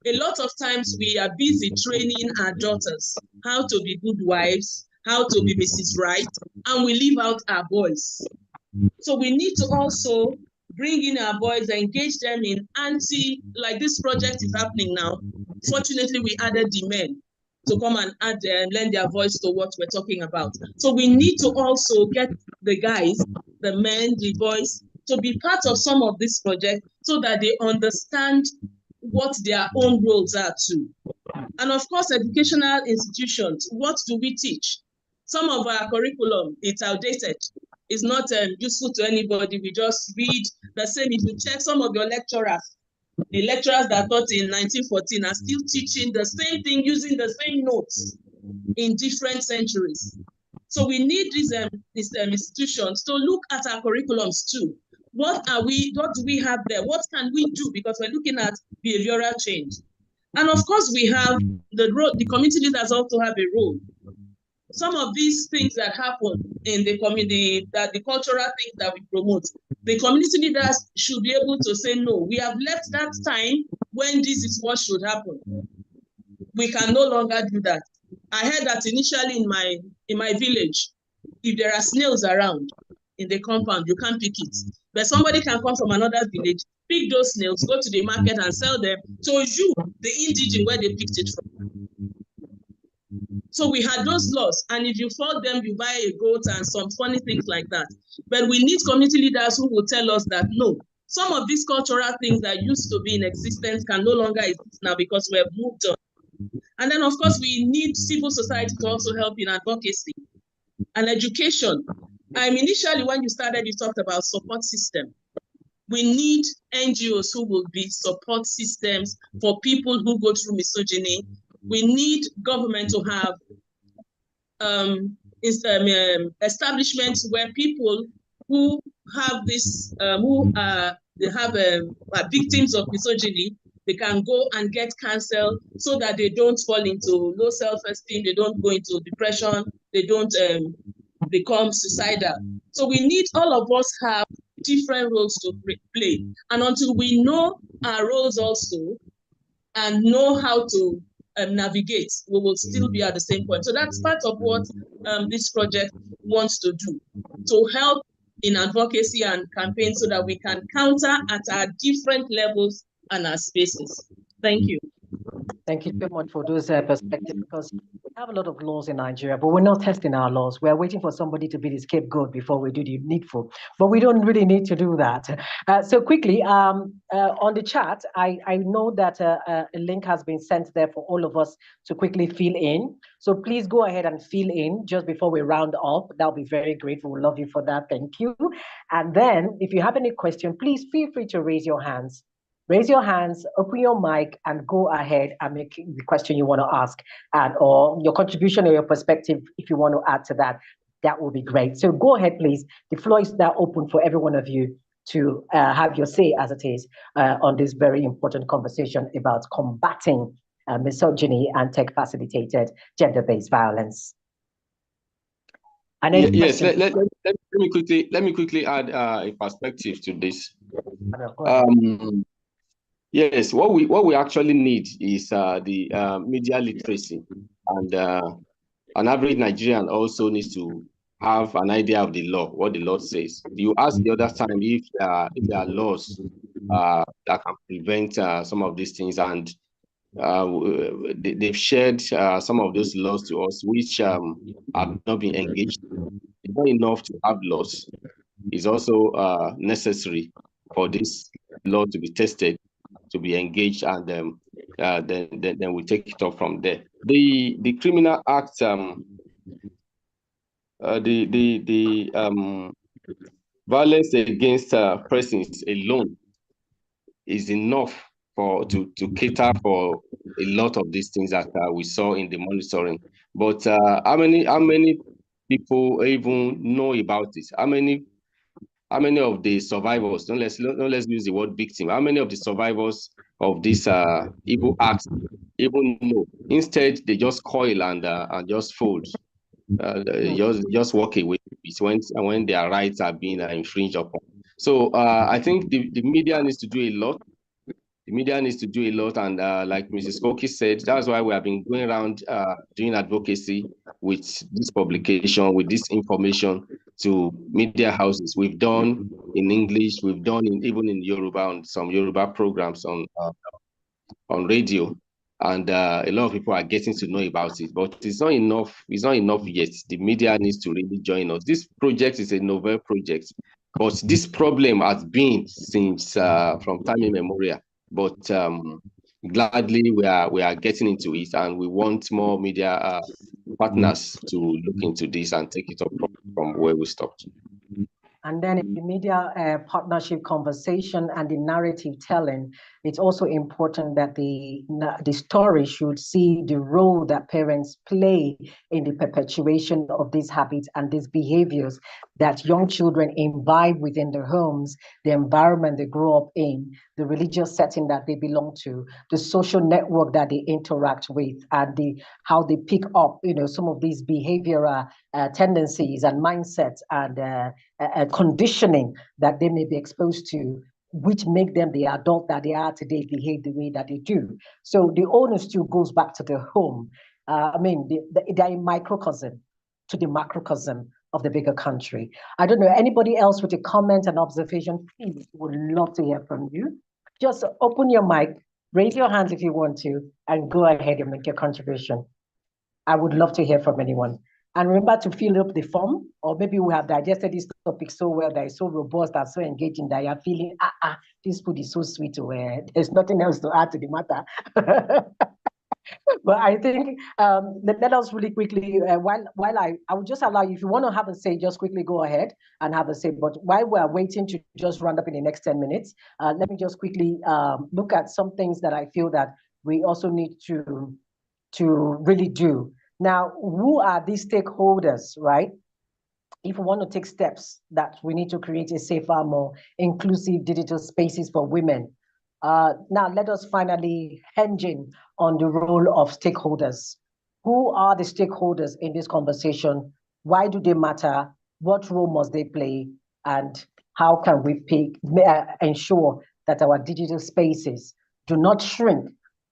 A lot of times we are busy training our daughters how to be good wives, how to be Mrs. Right, and we leave out our boys. So we need to also bring in our boys, engage them in like this project is happening now. Fortunately, we added the men to come and add lend their voice to what we're talking about. So we need to also get the guys, the men, the boys, to be part of some of this project so that they understand what their own roles are too. And of course, educational institutions, what do we teach? Some of our curriculum, it's outdated. It's not useful to anybody. We just read the same. If you check some of your lecturers, the lecturers that taught in 1914 are still teaching the same thing, using the same notes in different centuries. So we need these institutions to look at our curriculums too. What do we have there? What can we do? Because we're looking at behavioral change. And of course, we have the community leaders also have a role. Some of these things that happen in the community, that the cultural things that we promote, the community leaders should be able to say, no, we have left that time when this is what should happen. We can no longer do that. I heard that initially in my village, if there are snails around in the compound, you can't pick it. But somebody can come from another village, pick those snails, go to the market and sell them to you, the indigene, where they picked it from. So we had those laws, and if you fault them, you buy a goat and some funny things like that. But we need community leaders who will tell us that, no, some of these cultural things that used to be in existence can no longer exist now because we have moved on. And then, of course, we need civil society to also help in advocacy and education. Initially, when you started, you talked about support system. We need NGOs who will be support systems for people who go through misogyny. We need government to have establishments where people who have this, are victims of misogyny, they can go and get counsel so that they don't fall into low self-esteem, they don't go into depression, they don't become suicidal. So we need, all of us have different roles to play. And until we know our roles also and know how to navigate, we will still be at the same point. So that's part of what this project wants to do, to help in advocacy and campaign so that we can counter at our different levels and our spaces. Thank you. Thank you so much for those perspectives, because we have a lot of laws in Nigeria, but we're not testing our laws. We're waiting for somebody to be the scapegoat before we do the needful, but we don't really need to do that. So quickly, on the chat, I know that a link has been sent there for all of us to quickly fill in. So please go ahead and fill in just before we round off. That'll be very grateful. We'll love you for that. Thank you. And then if you have any question, please feel free to raise your hands. Raise your hands, open your mic, and go ahead and make the question you want to ask, or your contribution or your perspective, if you want to add to that, that will be great. So go ahead, please. The floor is now open for every one of you to have your say, as it is, on this very important conversation about combating misogyny and tech-facilitated gender-based violence. And yes, let me quickly add a perspective to this. Yes, what we actually need is the media literacy, and an average Nigerian also needs to have an idea of the law, what the law says. You asked the other time if there are laws that can prevent some of these things, and they've shared some of those laws to us, which have not been engaged. It's not enough to have laws. It's also necessary for this law to be tested, to be engaged, and then we take it up from there. The criminal act, violence against persons alone is enough to cater for a lot of these things that we saw in the monitoring. But how many people even know about it? How many of the survivors, don't let's use the word victim, how many of the survivors of this evil acts even know? Instead, they just coil and just fold, just walk away when their rights are being infringed upon. So I think the media needs to do a lot. The media needs to do a lot, and like Mrs. Koki said, that's why we have been going around doing advocacy with this publication, with this information to media houses. We've done in English, we've done even in Yoruba, on some Yoruba programs on radio, and a lot of people are getting to know about it. But it's not enough. It's not enough yet. The media needs to really join us. This project is a novel project, but this problem has been since from time immemorial. But gladly we are getting into it, and we want more media partners to look into this and take it up from where we stopped. And then in the media partnership conversation and the narrative telling, it's also important that the story should see the role that parents play in the perpetuation of these habits and these behaviors that young children imbibe within their homes, the environment they grow up in, the religious setting that they belong to, the social network that they interact with, and how they pick up, some of these behavioral tendencies and mindsets and conditioning that they may be exposed to, which make them the adult that they are today behave the way that they do. So the onus still goes back to the home. They're a microcosm to the macrocosm of the bigger country. I don't know, anybody else with a comment and observation, please, would love to hear from you. Just open your mic, raise your hands if you want to, and go ahead and make your contribution. I would love to hear from anyone. And remember to fill up the form, or maybe we have digested this topic so well that it's so robust and so engaging that you're feeling, this food is so sweet. There's nothing else to add to the matter. But I think let us really quickly, while I would just allow you, if you want to have a say, just quickly go ahead and have a say. But while we're waiting to just round up in the next 10 minutes, let me just quickly look at some things that I feel that we also need to really do. Now, who are these stakeholders, right? If we want to take steps that we need to create a safer, more inclusive digital spaces for women. Now, let us finally hinge in on the role of stakeholders. Who are the stakeholders in this conversation? Why do they matter? What role must they play? And how can we ensure that our digital spaces do not shrink,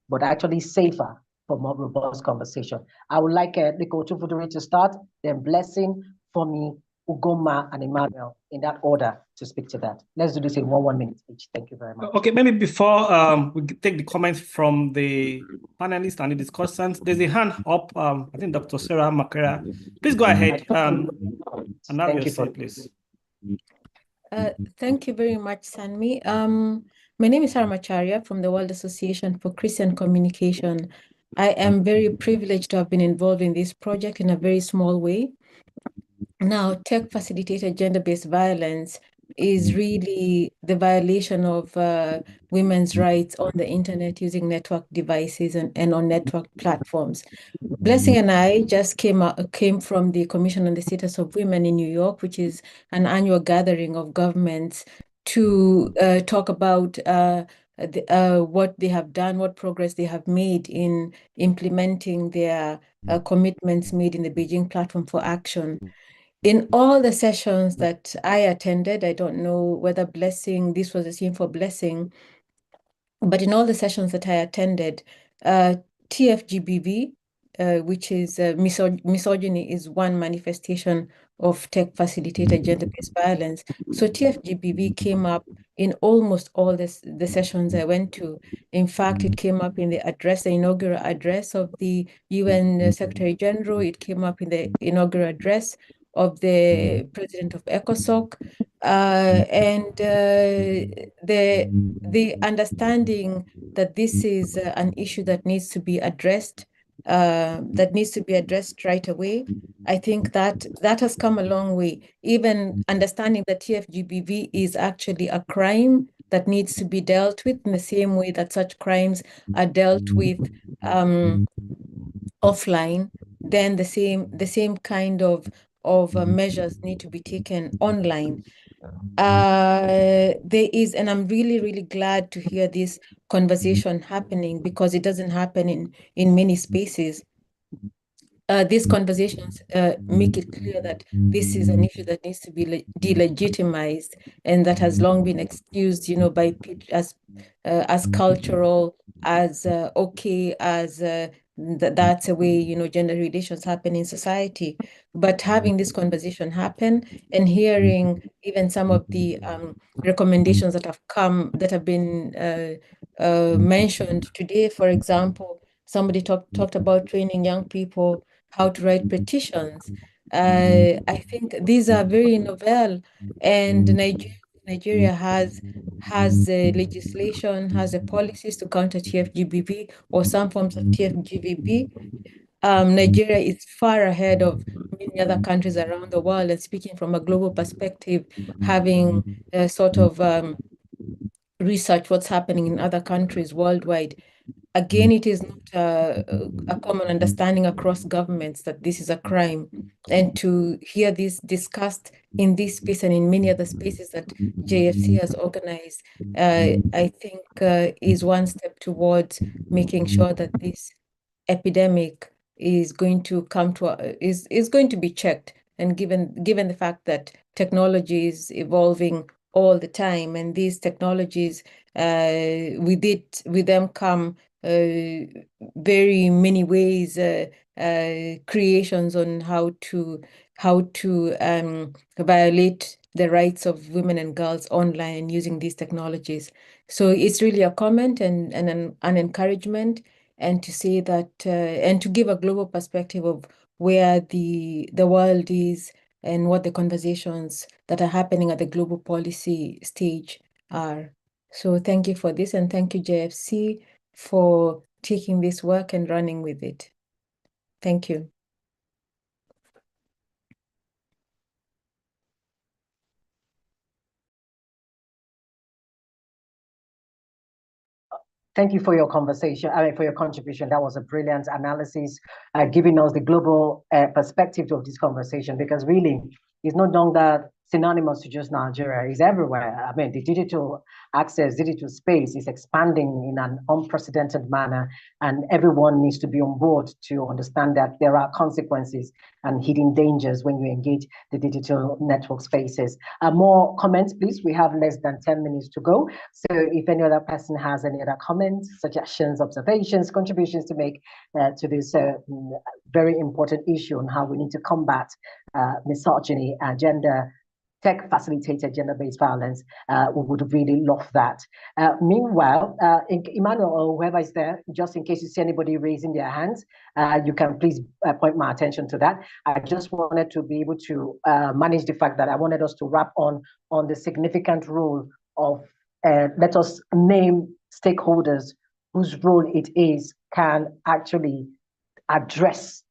but actually safer for more robust conversation? I would like Nico Tufuduri to start, then Blessing, Fomi, Ugoma, and Emmanuel in that order to speak to that. Let's do this in 1 minute each. Thank you very much. Okay, maybe before we take the comments from the panelists and the discussants, there's a hand up. I think Dr. Sarah Makera. Please go ahead and have your say, please. Thank you very much, Sanmi. My name is Sarah Macharia from the World Association for Christian Communication. I am very privileged to have been involved in this project in a very small way. Now, tech-facilitated gender-based violence is really the violation of women's rights on the internet using network devices and on network platforms. Blessing and I just came from the Commission on the Status of Women in New York, which is an annual gathering of governments to talk about what they have done, what progress they have made in implementing their commitments made in the Beijing Platform for Action. In all the sessions that I attended, I don't know whether this was the same for Blessing, but in all the sessions that I attended, TFGBV, which is misogyny, is one manifestation of tech-facilitated gender-based violence. So TFGBV came up in almost all the sessions I went to. In fact, it came up in the inaugural address of the UN Secretary General. It came up in the inaugural address of the president of ECOSOC, and the understanding that this is an issue that needs to be addressed, right away. I think that has come a long way. Even understanding that TFGBV is actually a crime that needs to be dealt with in the same way that such crimes are dealt with offline, then the same kind of measures need to be taken online. There is, and I'm really, really glad to hear this conversation happening, because it doesn't happen in many spaces. These conversations make it clear that this is an issue that needs to be delegitimized, and that has long been excused, by as cultural, as okay, as that's the way gender relations happen in society. But having this conversation happen and hearing even some of the recommendations that have been mentioned today, for example, somebody talked about training young people how to write petitions. I think these are very novel, and Nigeria has legislation, has the policies to counter TFGBV or some forms of TFGBV. Nigeria is far ahead of many other countries around the world, and speaking from a global perspective, having a sort of research what's happening in other countries worldwide. Again, it is not a common understanding across governments that this is a crime. And to hear this discussed in this space and in many other spaces that JFC has organized, I think is one step towards making sure that this epidemic is going to is going to be checked. And given the fact that technology is evolving all the time, and these technologies, with them come very many ways, creations on how to violate the rights of women and girls online using these technologies. So it's really a comment and an encouragement. and to say that and to give a global perspective of where the world is and what the conversations that are happening at the global policy stage are. So thank you for this, and thank you, JFC, for taking this work and running with it. Thank you. Thank you for your conversation, for your contribution. That was a brilliant analysis, giving us the global perspective of this conversation, because really it's no longer synonymous to just Nigeria. It's everywhere. I mean, the digital access, digital space is expanding in an unprecedented manner, and everyone needs to be on board to understand that there are consequences and hidden dangers when you engage the digital network spaces. More comments, please. We have less than 10 minutes to go. So if any other person has any other comments, suggestions, observations, contributions to make to this very important issue on how we need to combat misogyny and tech-facilitated gender-based violence, we would really love that. Meanwhile, Emmanuel or whoever is there, just in case you see anybody raising their hands, you can please point my attention to that. I just wanted to be able to manage the fact that I wanted us to wrap on the significant role of, let us name stakeholders whose role it is can actually address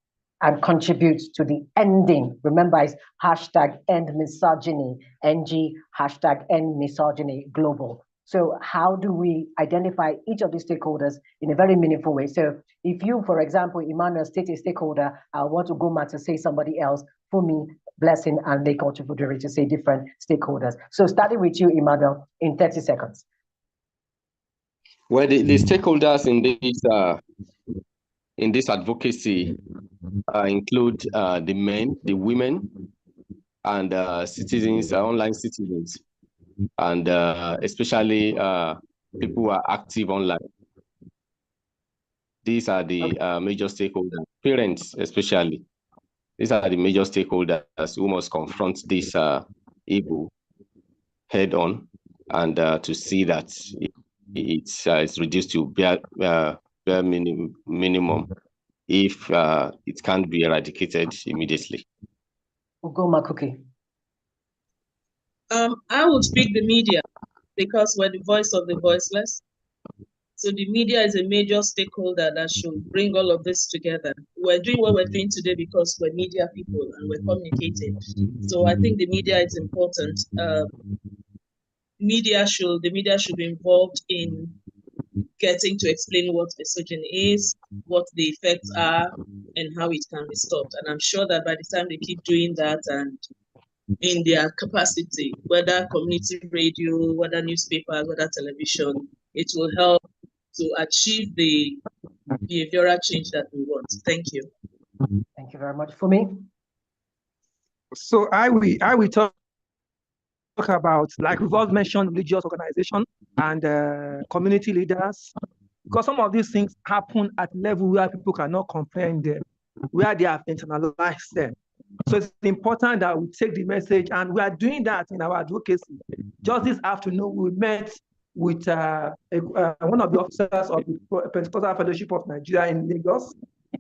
and contribute to the ending. Remember, it's hashtag end misogyny, NG, hashtag end misogyny global. So how do we identify each of these stakeholders in a very meaningful way? So if you, for example, Emmanuel, state a stakeholder, I want to go mad to say somebody else, for me, Blessing and Lake Ochifudori to say different stakeholders. So starting with you, Emmanuel, in 30 seconds. Well, the stakeholders in this advocacy include the men, the women, and citizens, online citizens, and especially people who are active online. These are the major stakeholders, parents especially. These are the major stakeholders who must confront this evil head on, and to see that it's reduced to bare minimum if it can't be eradicated immediately. Ugoma Cookie. I would speak the media, because we're the voice of the voiceless. So the media is a major stakeholder that should bring all of this together. We're doing what we're doing today because we're media people and we're communicating. So I think the media is important. The media should be involved in getting to explain what misogyny is, what the effects are, and how it can be stopped. And I'm sure that by the time they keep doing that, and in their capacity, whether community radio, whether newspapers, whether television, it will help to achieve the behavioral change that we want. Thank you. Thank you very much. For me? So I will talk about, like we've all mentioned, religious organization and community leaders, because some of these things happen at level where people cannot comprehend them, where they have internalized them. So it's important that we take the message, and we are doing that in our advocacy. Just this afternoon, we met with one of the officers of the Pentecostal Fellowship of Nigeria in Lagos,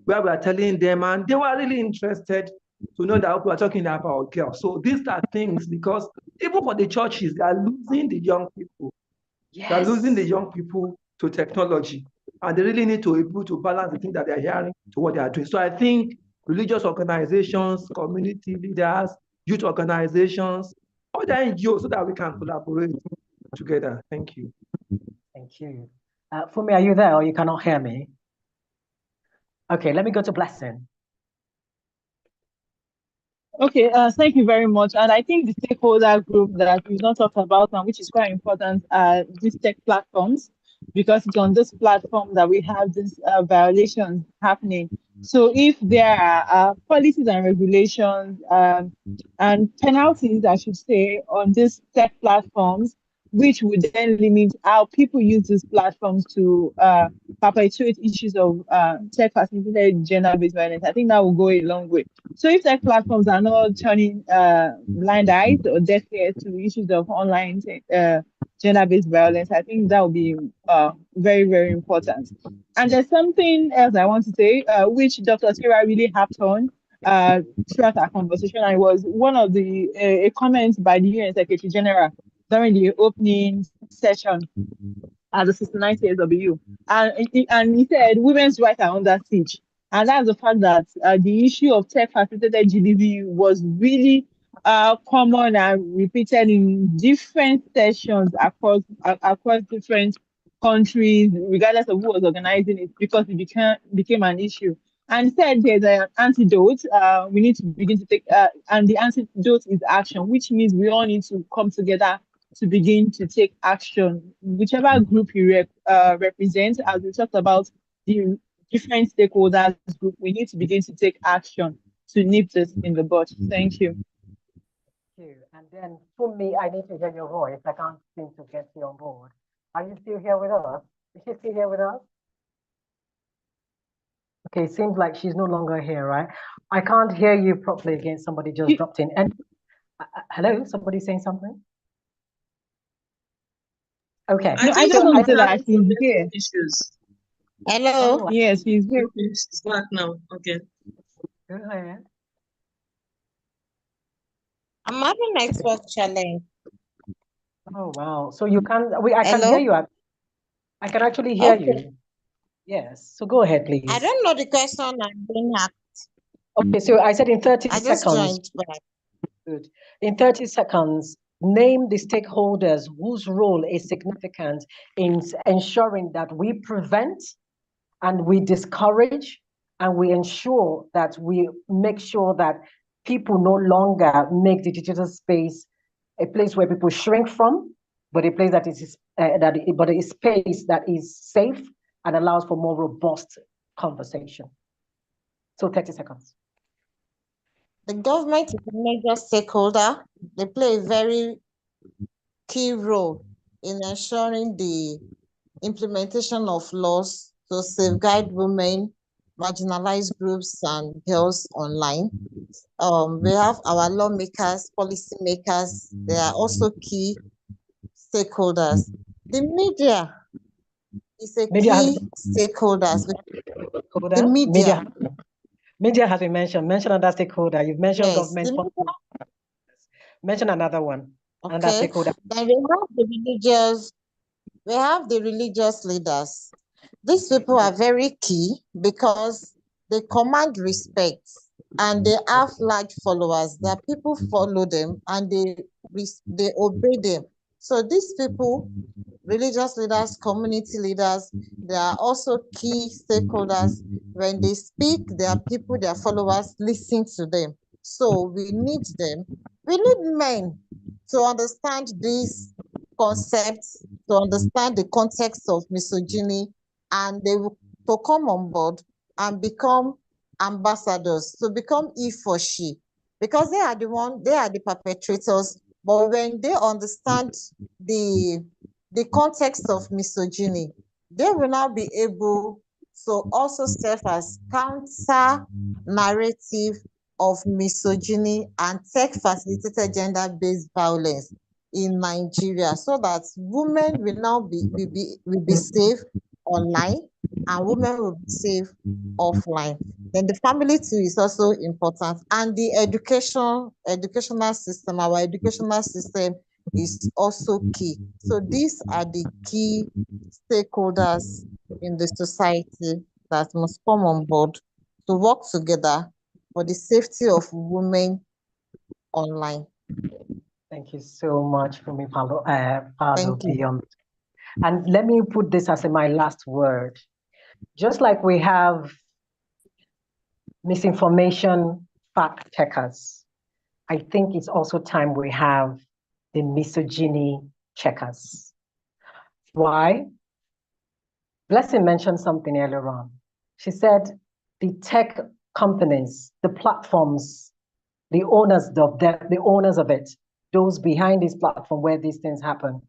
where we are telling them, and they were really interested to know that we are talking about girls. So these are things, because even for the churches, they are losing the young people. Yes. They are losing the young people to technology, and they really need to be able to balance the things that they are hearing to what they are doing. So I think religious organizations, community leaders, youth organizations, all the NGOs, so that we can collaborate together. Thank you. Thank you. Fumi, are you there, or you cannot hear me? Okay, let me go to Blessing. Okay, thank you very much. And I think the stakeholder group that we've not talked about, and which is quite important, are these tech platforms, because it's on this platform that we have these violations happening. So if there are policies and regulations and penalties, I should say, on these tech platforms, which would then limit how people use these platforms to perpetuate issues of tech-facilitated gender-based violence, I think that will go a long way. So if tech platforms are not turning blind eyes or deaf ears to issues of online gender-based violence. I think that would be very, very important. And there's something else I want to say, which Dr. Sarah really harped on throughout our conversation. And it was one of the a comment by the UN Secretary General during the opening session at the 69th years of the EU. And he said women's rights are under siege. And that's the fact that the issue of tech facilitated GDP was really common and repeated in different sessions across different countries, regardless of who was organizing it, because it became an issue. And said there's an antidote. We need to begin to take, and the antidote is action, which means we all need to come together to begin to take action, whichever group you represent. As we talked about the different stakeholders group, we need to begin to take action to nip this in the bud. Thank you. Thank you. And then for me, I need to hear your voice. I can't seem to get you on board. Are you still here with us? Is she still here with us? Okay, seems like she's no longer here, right? I can't hear you properly again. Somebody just dropped in. And hello, somebody saying something? Okay. No, I just want to say that she's here. Issues. Hello. Yes, she's here. She's back now. Okay. Go ahead. I'm having network challenge. Oh wow! So you can I can hear you. I can actually hear you. Yes. So go ahead, please. I don't know the question I'm being asked. Okay. So I said in 30 I seconds. just joined back. Good. In 30 seconds, name the stakeholders whose role is significant in ensuring that we prevent and we discourage and we ensure that we make sure that people no longer make the digital space a place where people shrink from, but a place that is but a space that is safe and allows for more robust conversation. So 30 seconds. The government is a major stakeholder. They play a very key role in ensuring the implementation of laws to safeguard women, marginalized groups, and girls online. We have our lawmakers, policymakers. They are also key stakeholders. The media is a key stakeholder. The media. Media has been mentioned. Mention another stakeholder. You've mentioned government. Mention another one. Okay. Another stakeholder. Then we have the religious leaders. These people are very key because they command respect and they have large followers. That people follow them and they obey them. So these people, religious leaders, community leaders, they are also key stakeholders. When they speak, their people, their followers listen to them. So we need them. We need men to understand these concepts, to understand the context of misogyny, and they will to come on board and become ambassadors, to become he for she, because they are the perpetrators. But when they understand the context of misogyny, they will now be able to also serve as counter narrative of misogyny and tech-facilitated gender-based violence in Nigeria, so that women will now be safe online and women will be safe offline. Then the family too is also important, and the educational system, our educational system is also key. So these are the key stakeholders in the society that must come on board to work together for the safety of women online. Thank you so much for me, Paulo. Thank you. Beyond. And let me put this as my last word. Just like we have misinformation fact checkers, I think it's also time we have the misogyny checkers. Why? Blessing mentioned something earlier on. She said the tech companies, the platforms, the owners of it, those behind this platform where these things happen,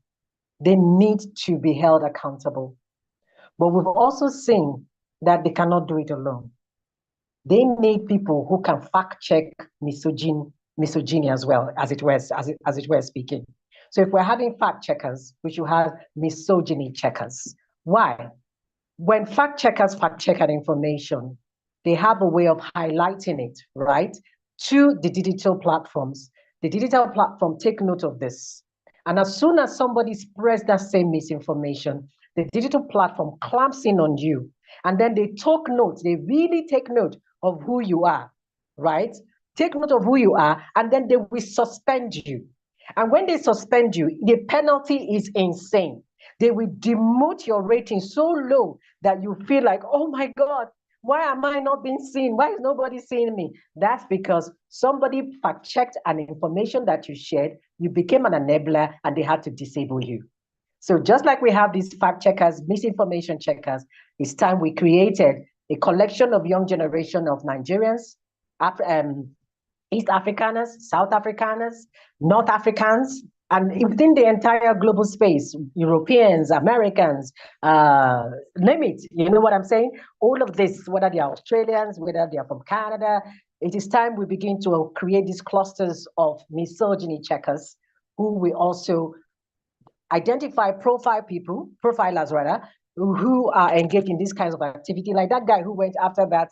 they need to be held accountable. But we've also seen that they cannot do it alone. They need people who can fact check misogyny as well, as it were speaking. So if we're having fact checkers, we should have misogyny checkers. Why? When fact checkers fact check an information, they have a way of highlighting it, right, to the digital platforms. The digital platform take note of this. And as soon as somebody spreads that same misinformation, the digital platform clamps in on you. And then they took note, they really take note of who you are, right? Take note of who you are, and then they will suspend you. And when they suspend you, the penalty is insane. They will demote your rating so low that you feel like, oh my God, why am I not being seen? Why is nobody seeing me? That's because somebody fact-checked an information that you shared, you became an enabler, and they had to disable you. So just like we have these fact checkers, misinformation checkers, it's time we created a collection of young generation of Nigerians, East Afrikaners, South Afrikaners, North Africans, and within the entire global space, Europeans, Americans, name it, you know what I'm saying? All of this, whether they are Australians, whether they are from Canada, it is time we begin to create these clusters of misogyny checkers who we also identify profilers rather, who are engaged in these kinds of activity, like that guy who went after that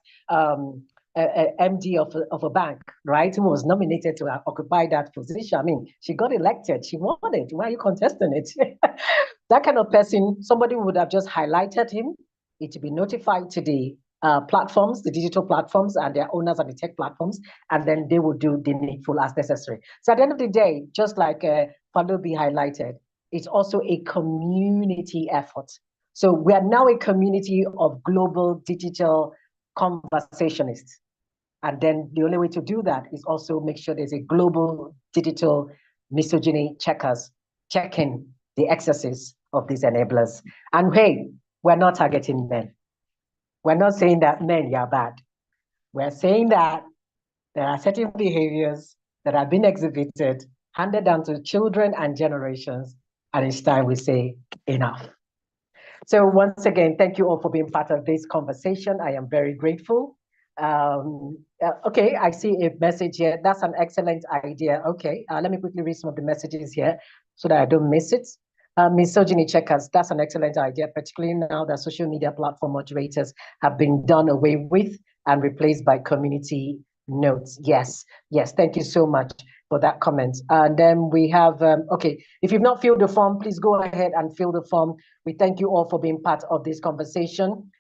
MD of a bank, right, who was nominated to occupy that position. I mean, she got elected, she won it. Why are you contesting it? That kind of person, somebody would have just highlighted him. It would be notified to the platforms, the digital platforms, and their owners and the tech platforms, and then they would do the needful as necessary. So at the end of the day, just like Falobi highlighted, it's also a community effort. So we are now a community of global digital conversationists. And then the only way to do that is also make sure there's a global digital misogyny checkers checking the excesses of these enablers. And hey, we're not targeting men. We're not saying that men, you're bad. We're saying that there are certain behaviors that have been exhibited, handed down to children and generations, and it's time we say enough. So once again, thank you all for being part of this conversation. I am very grateful. Okay, I see a message here. That's an excellent idea. Okay, let me quickly read some of the messages here so that I don't miss it. Misogyny checkers, that's an excellent idea, particularly now that social media platform moderators have been done away with and replaced by community notes. Yes, yes, thank you so much for that comment. And then we have, okay, if you've not filled the form, please go ahead and fill the form. We thank you all for being part of this conversation.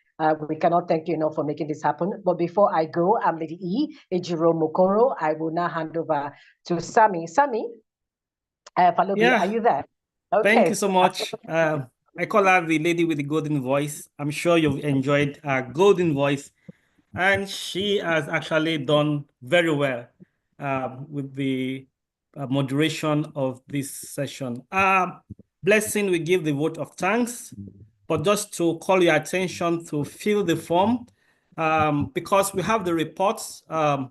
We cannot thank you enough for making this happen. But before I go, I'm Lady E, Ejiro Mokoro. I will now hand over to Sammy. Sammy, Falobi, are you there? Okay. Thank you so much. I call her the lady with the golden voice. I'm sure you've enjoyed her golden voice. And she has actually done very well with the moderation of this session. Blessing, we give the vote of thanks, but just to call your attention to fill the form, because we have the reports that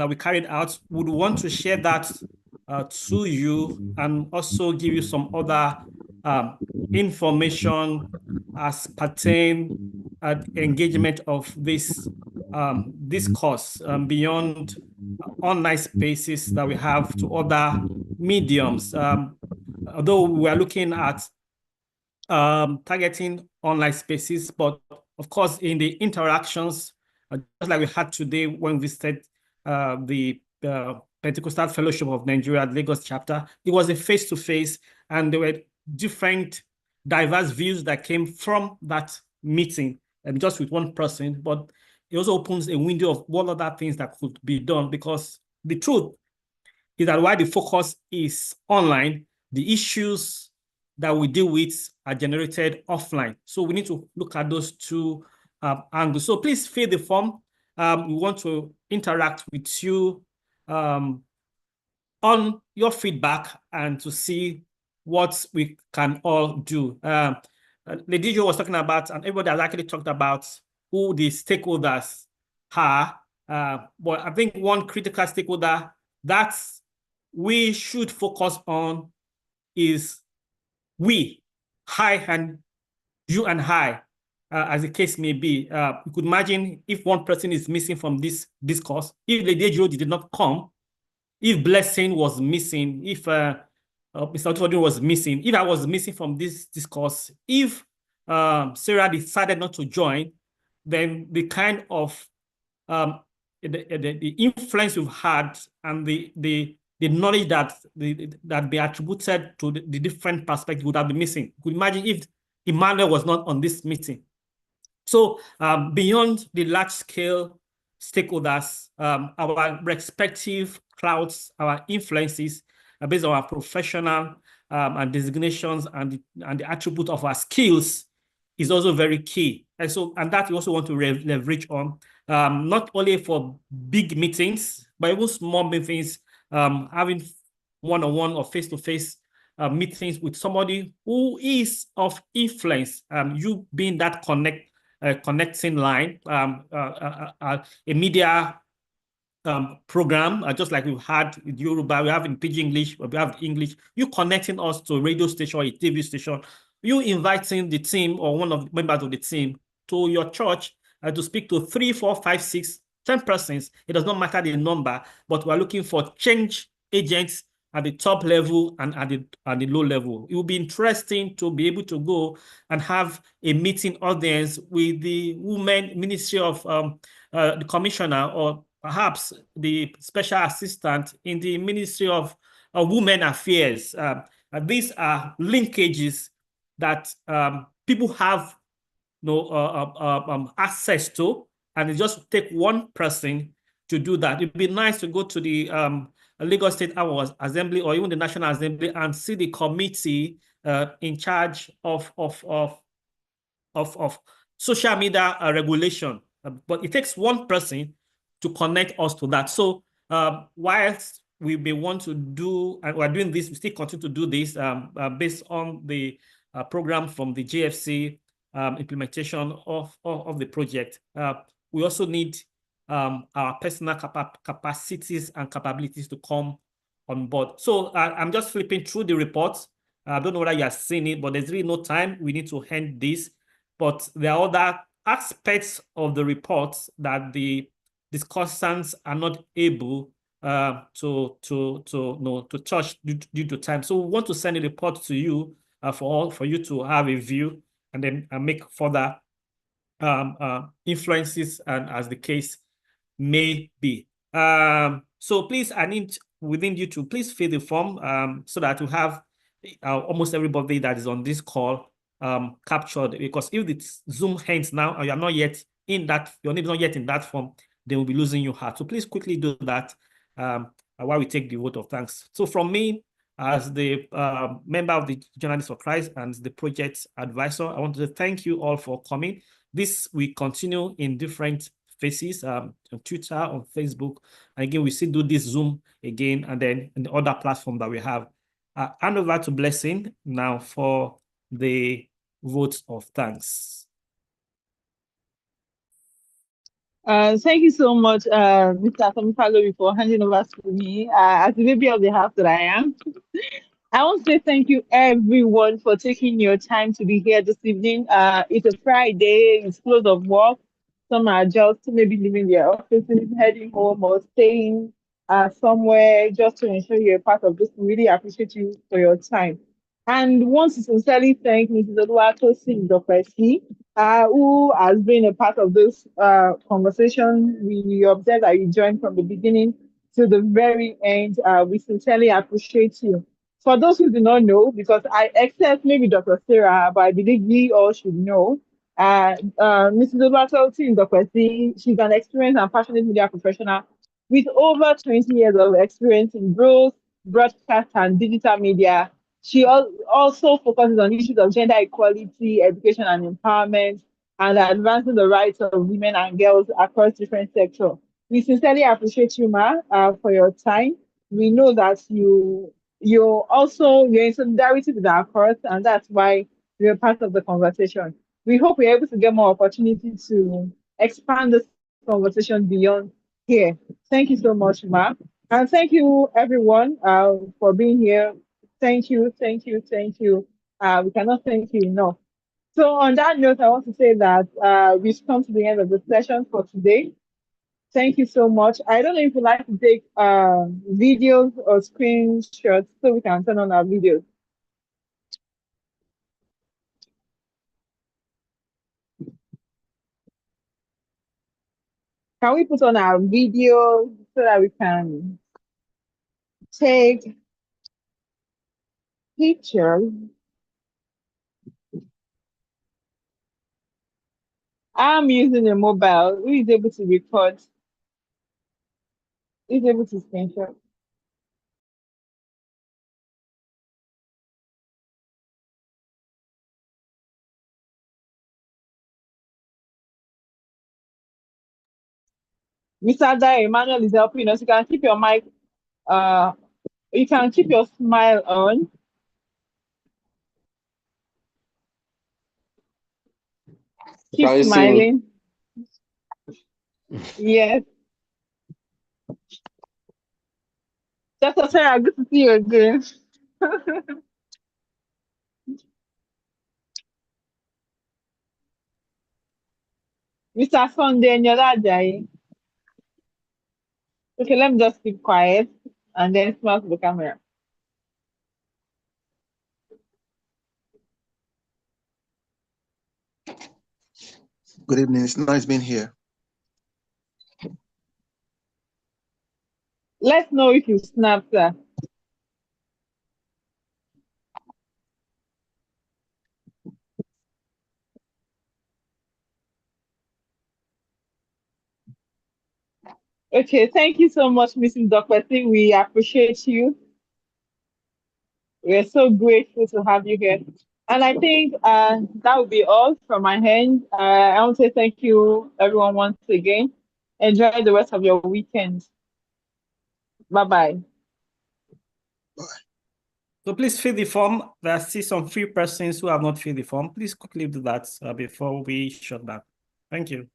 we carried out. Would want to share that to you and also give you some other information as pertain engagement of this discourse beyond online spaces that we have to other mediums. Although we are looking at targeting online spaces, but of course in the interactions, just like we had today when we visited the Pentecostal Fellowship of Nigeria, Lagos chapter, it was a face-to-face, and there were different diverse views that came from that meeting, and just with one person, but it also opens a window of what other things that could be done, because the truth is that while the focus is online, the issues that we deal with are generated offline. So we need to look at those two angles. So please fill the form. We want to interact with you on your feedback and to see what we can all do. Lady Jo was talking about, and everybody has actually talked about who the stakeholders are. But I think one critical stakeholder that we should focus on is we, I and you and I, as the case may be. You could imagine if one person is missing from this discourse, if Lady Jo did not come, if Blessing was missing, if Mr. Otodun was missing, if I was missing from this discourse, if Sarah decided not to join, then the kind of the influence we've had and the knowledge that be attributed to the different perspectives would have been missing. You could imagine if Emmanuel was not on this meeting. So beyond the large-scale stakeholders, our respective crowds, our influences based on our professional and designations and the attribute of our skills is also very key. And that we also want to leverage on, not only for big meetings, but even small meetings, having one-on-one or face-to-face meetings with somebody who is of influence, you being that connecting line, a media program, just like we've had in Yoruba, we have in Pidgin English, we have English, you connecting us to a radio station or a TV station, you inviting the team or one of the members of the team to your church to speak to 3, 4, 5, 6, 10 persons. It does not matter the number, but we're looking for change agents at the top level and at the low level. It will be interesting to be able to go and have a meeting audience with the Women Ministry of the Commissioner, or perhaps the special assistant in the Ministry of Women Affairs. These are linkages that people have access to, and it just take one person to do that. It'd be nice to go to the Lagos State Assembly or even the National Assembly and see the committee in charge of social media regulation. But it takes one person to connect us to that. So whilst we may want to do, and we're doing this, we still continue to do this based on the program from the GFC implementation of the project. We also need our personal capacities and capabilities to come on board. So I'm just flipping through the reports. I don't know whether you have seen it, but there's really no time. We need to end this. But there are other aspects of the reports that the discussants are not able to touch due to time. So we want to send a report to you for you to have a view and then make further influences and as the case may be. So please, I need within you to please fill the form so that we have almost everybody that is on this call captured, because if the Zoom ends now and you're not yet in that, your name is not yet in that form, they will be losing your heart. So please quickly do that while we take the vote of thanks. So from me, as the member of the Journalists for Christ and the project advisor, I want to thank you all for coming. This we continue in different phases on Twitter, on Facebook. And again, we still do this Zoom again, and then in the other platform that we have. Hand over to Blessing now for the votes of thanks. Thank you so much, Mr. Atomipalori, for handing over to me as the baby of the house that I am. I want to say thank you, everyone, for taking your time to be here this evening. It's a Friday, it's close of work. Some are just maybe leaving their offices, heading home, or staying somewhere just to ensure you're a part of this. We really appreciate you for your time. And want to sincerely thank Mrs. Oluwatosin Dokpesi, who has been a part of this conversation. We observed that you joined from the beginning to the very end. We sincerely appreciate you. For those who do not know, because I accept maybe Dr. Sarah, but I believe we all should know, Mrs. Oluwatosin Dokpesi, she's an experienced and passionate media professional with over 20 years of experience in growth, broadcast, and digital media. She also focuses on issues of gender equality, education and empowerment, and advancing the rights of women and girls across different sectors. We sincerely appreciate you, Ma, for your time. We know that you're in solidarity with our cause, and that's why you're part of the conversation. We hope we're able to get more opportunity to expand this conversation beyond here. Thank you so much, Ma. And thank you, everyone, for being here. Thank you, thank you, thank you. We cannot thank you enough. So on that note, I want to say that we've come to the end of the session for today. Thank you so much. I don't know if you'd like to take videos or screenshots so we can turn on our videos. Can we put on our video so that we can take pictures? I'm using a mobile. Who is able to record? Who is able to screenshot? Mr. Dai, Emmanuel is helping us. You can keep your mic, you can keep your smile on. Keep Can you see me? smiling. Yes. Dr. Sarah, good to see you again. Mr. Sunday and your dad, Jai. Okay, let me just keep quiet and then smile to the camera. Good evening. It's nice being here. Let's know if you snapped her. Okay, thank you so much, Mrs. Dokpesi. We appreciate you. We're so grateful to have you here. And I think that would be all from my hand. I want to say thank you, everyone, once again. Enjoy the rest of your weekend. Bye-bye. So please fill the form. There are still some few persons who have not filled the form. Please quickly do that before we shut down. Thank you.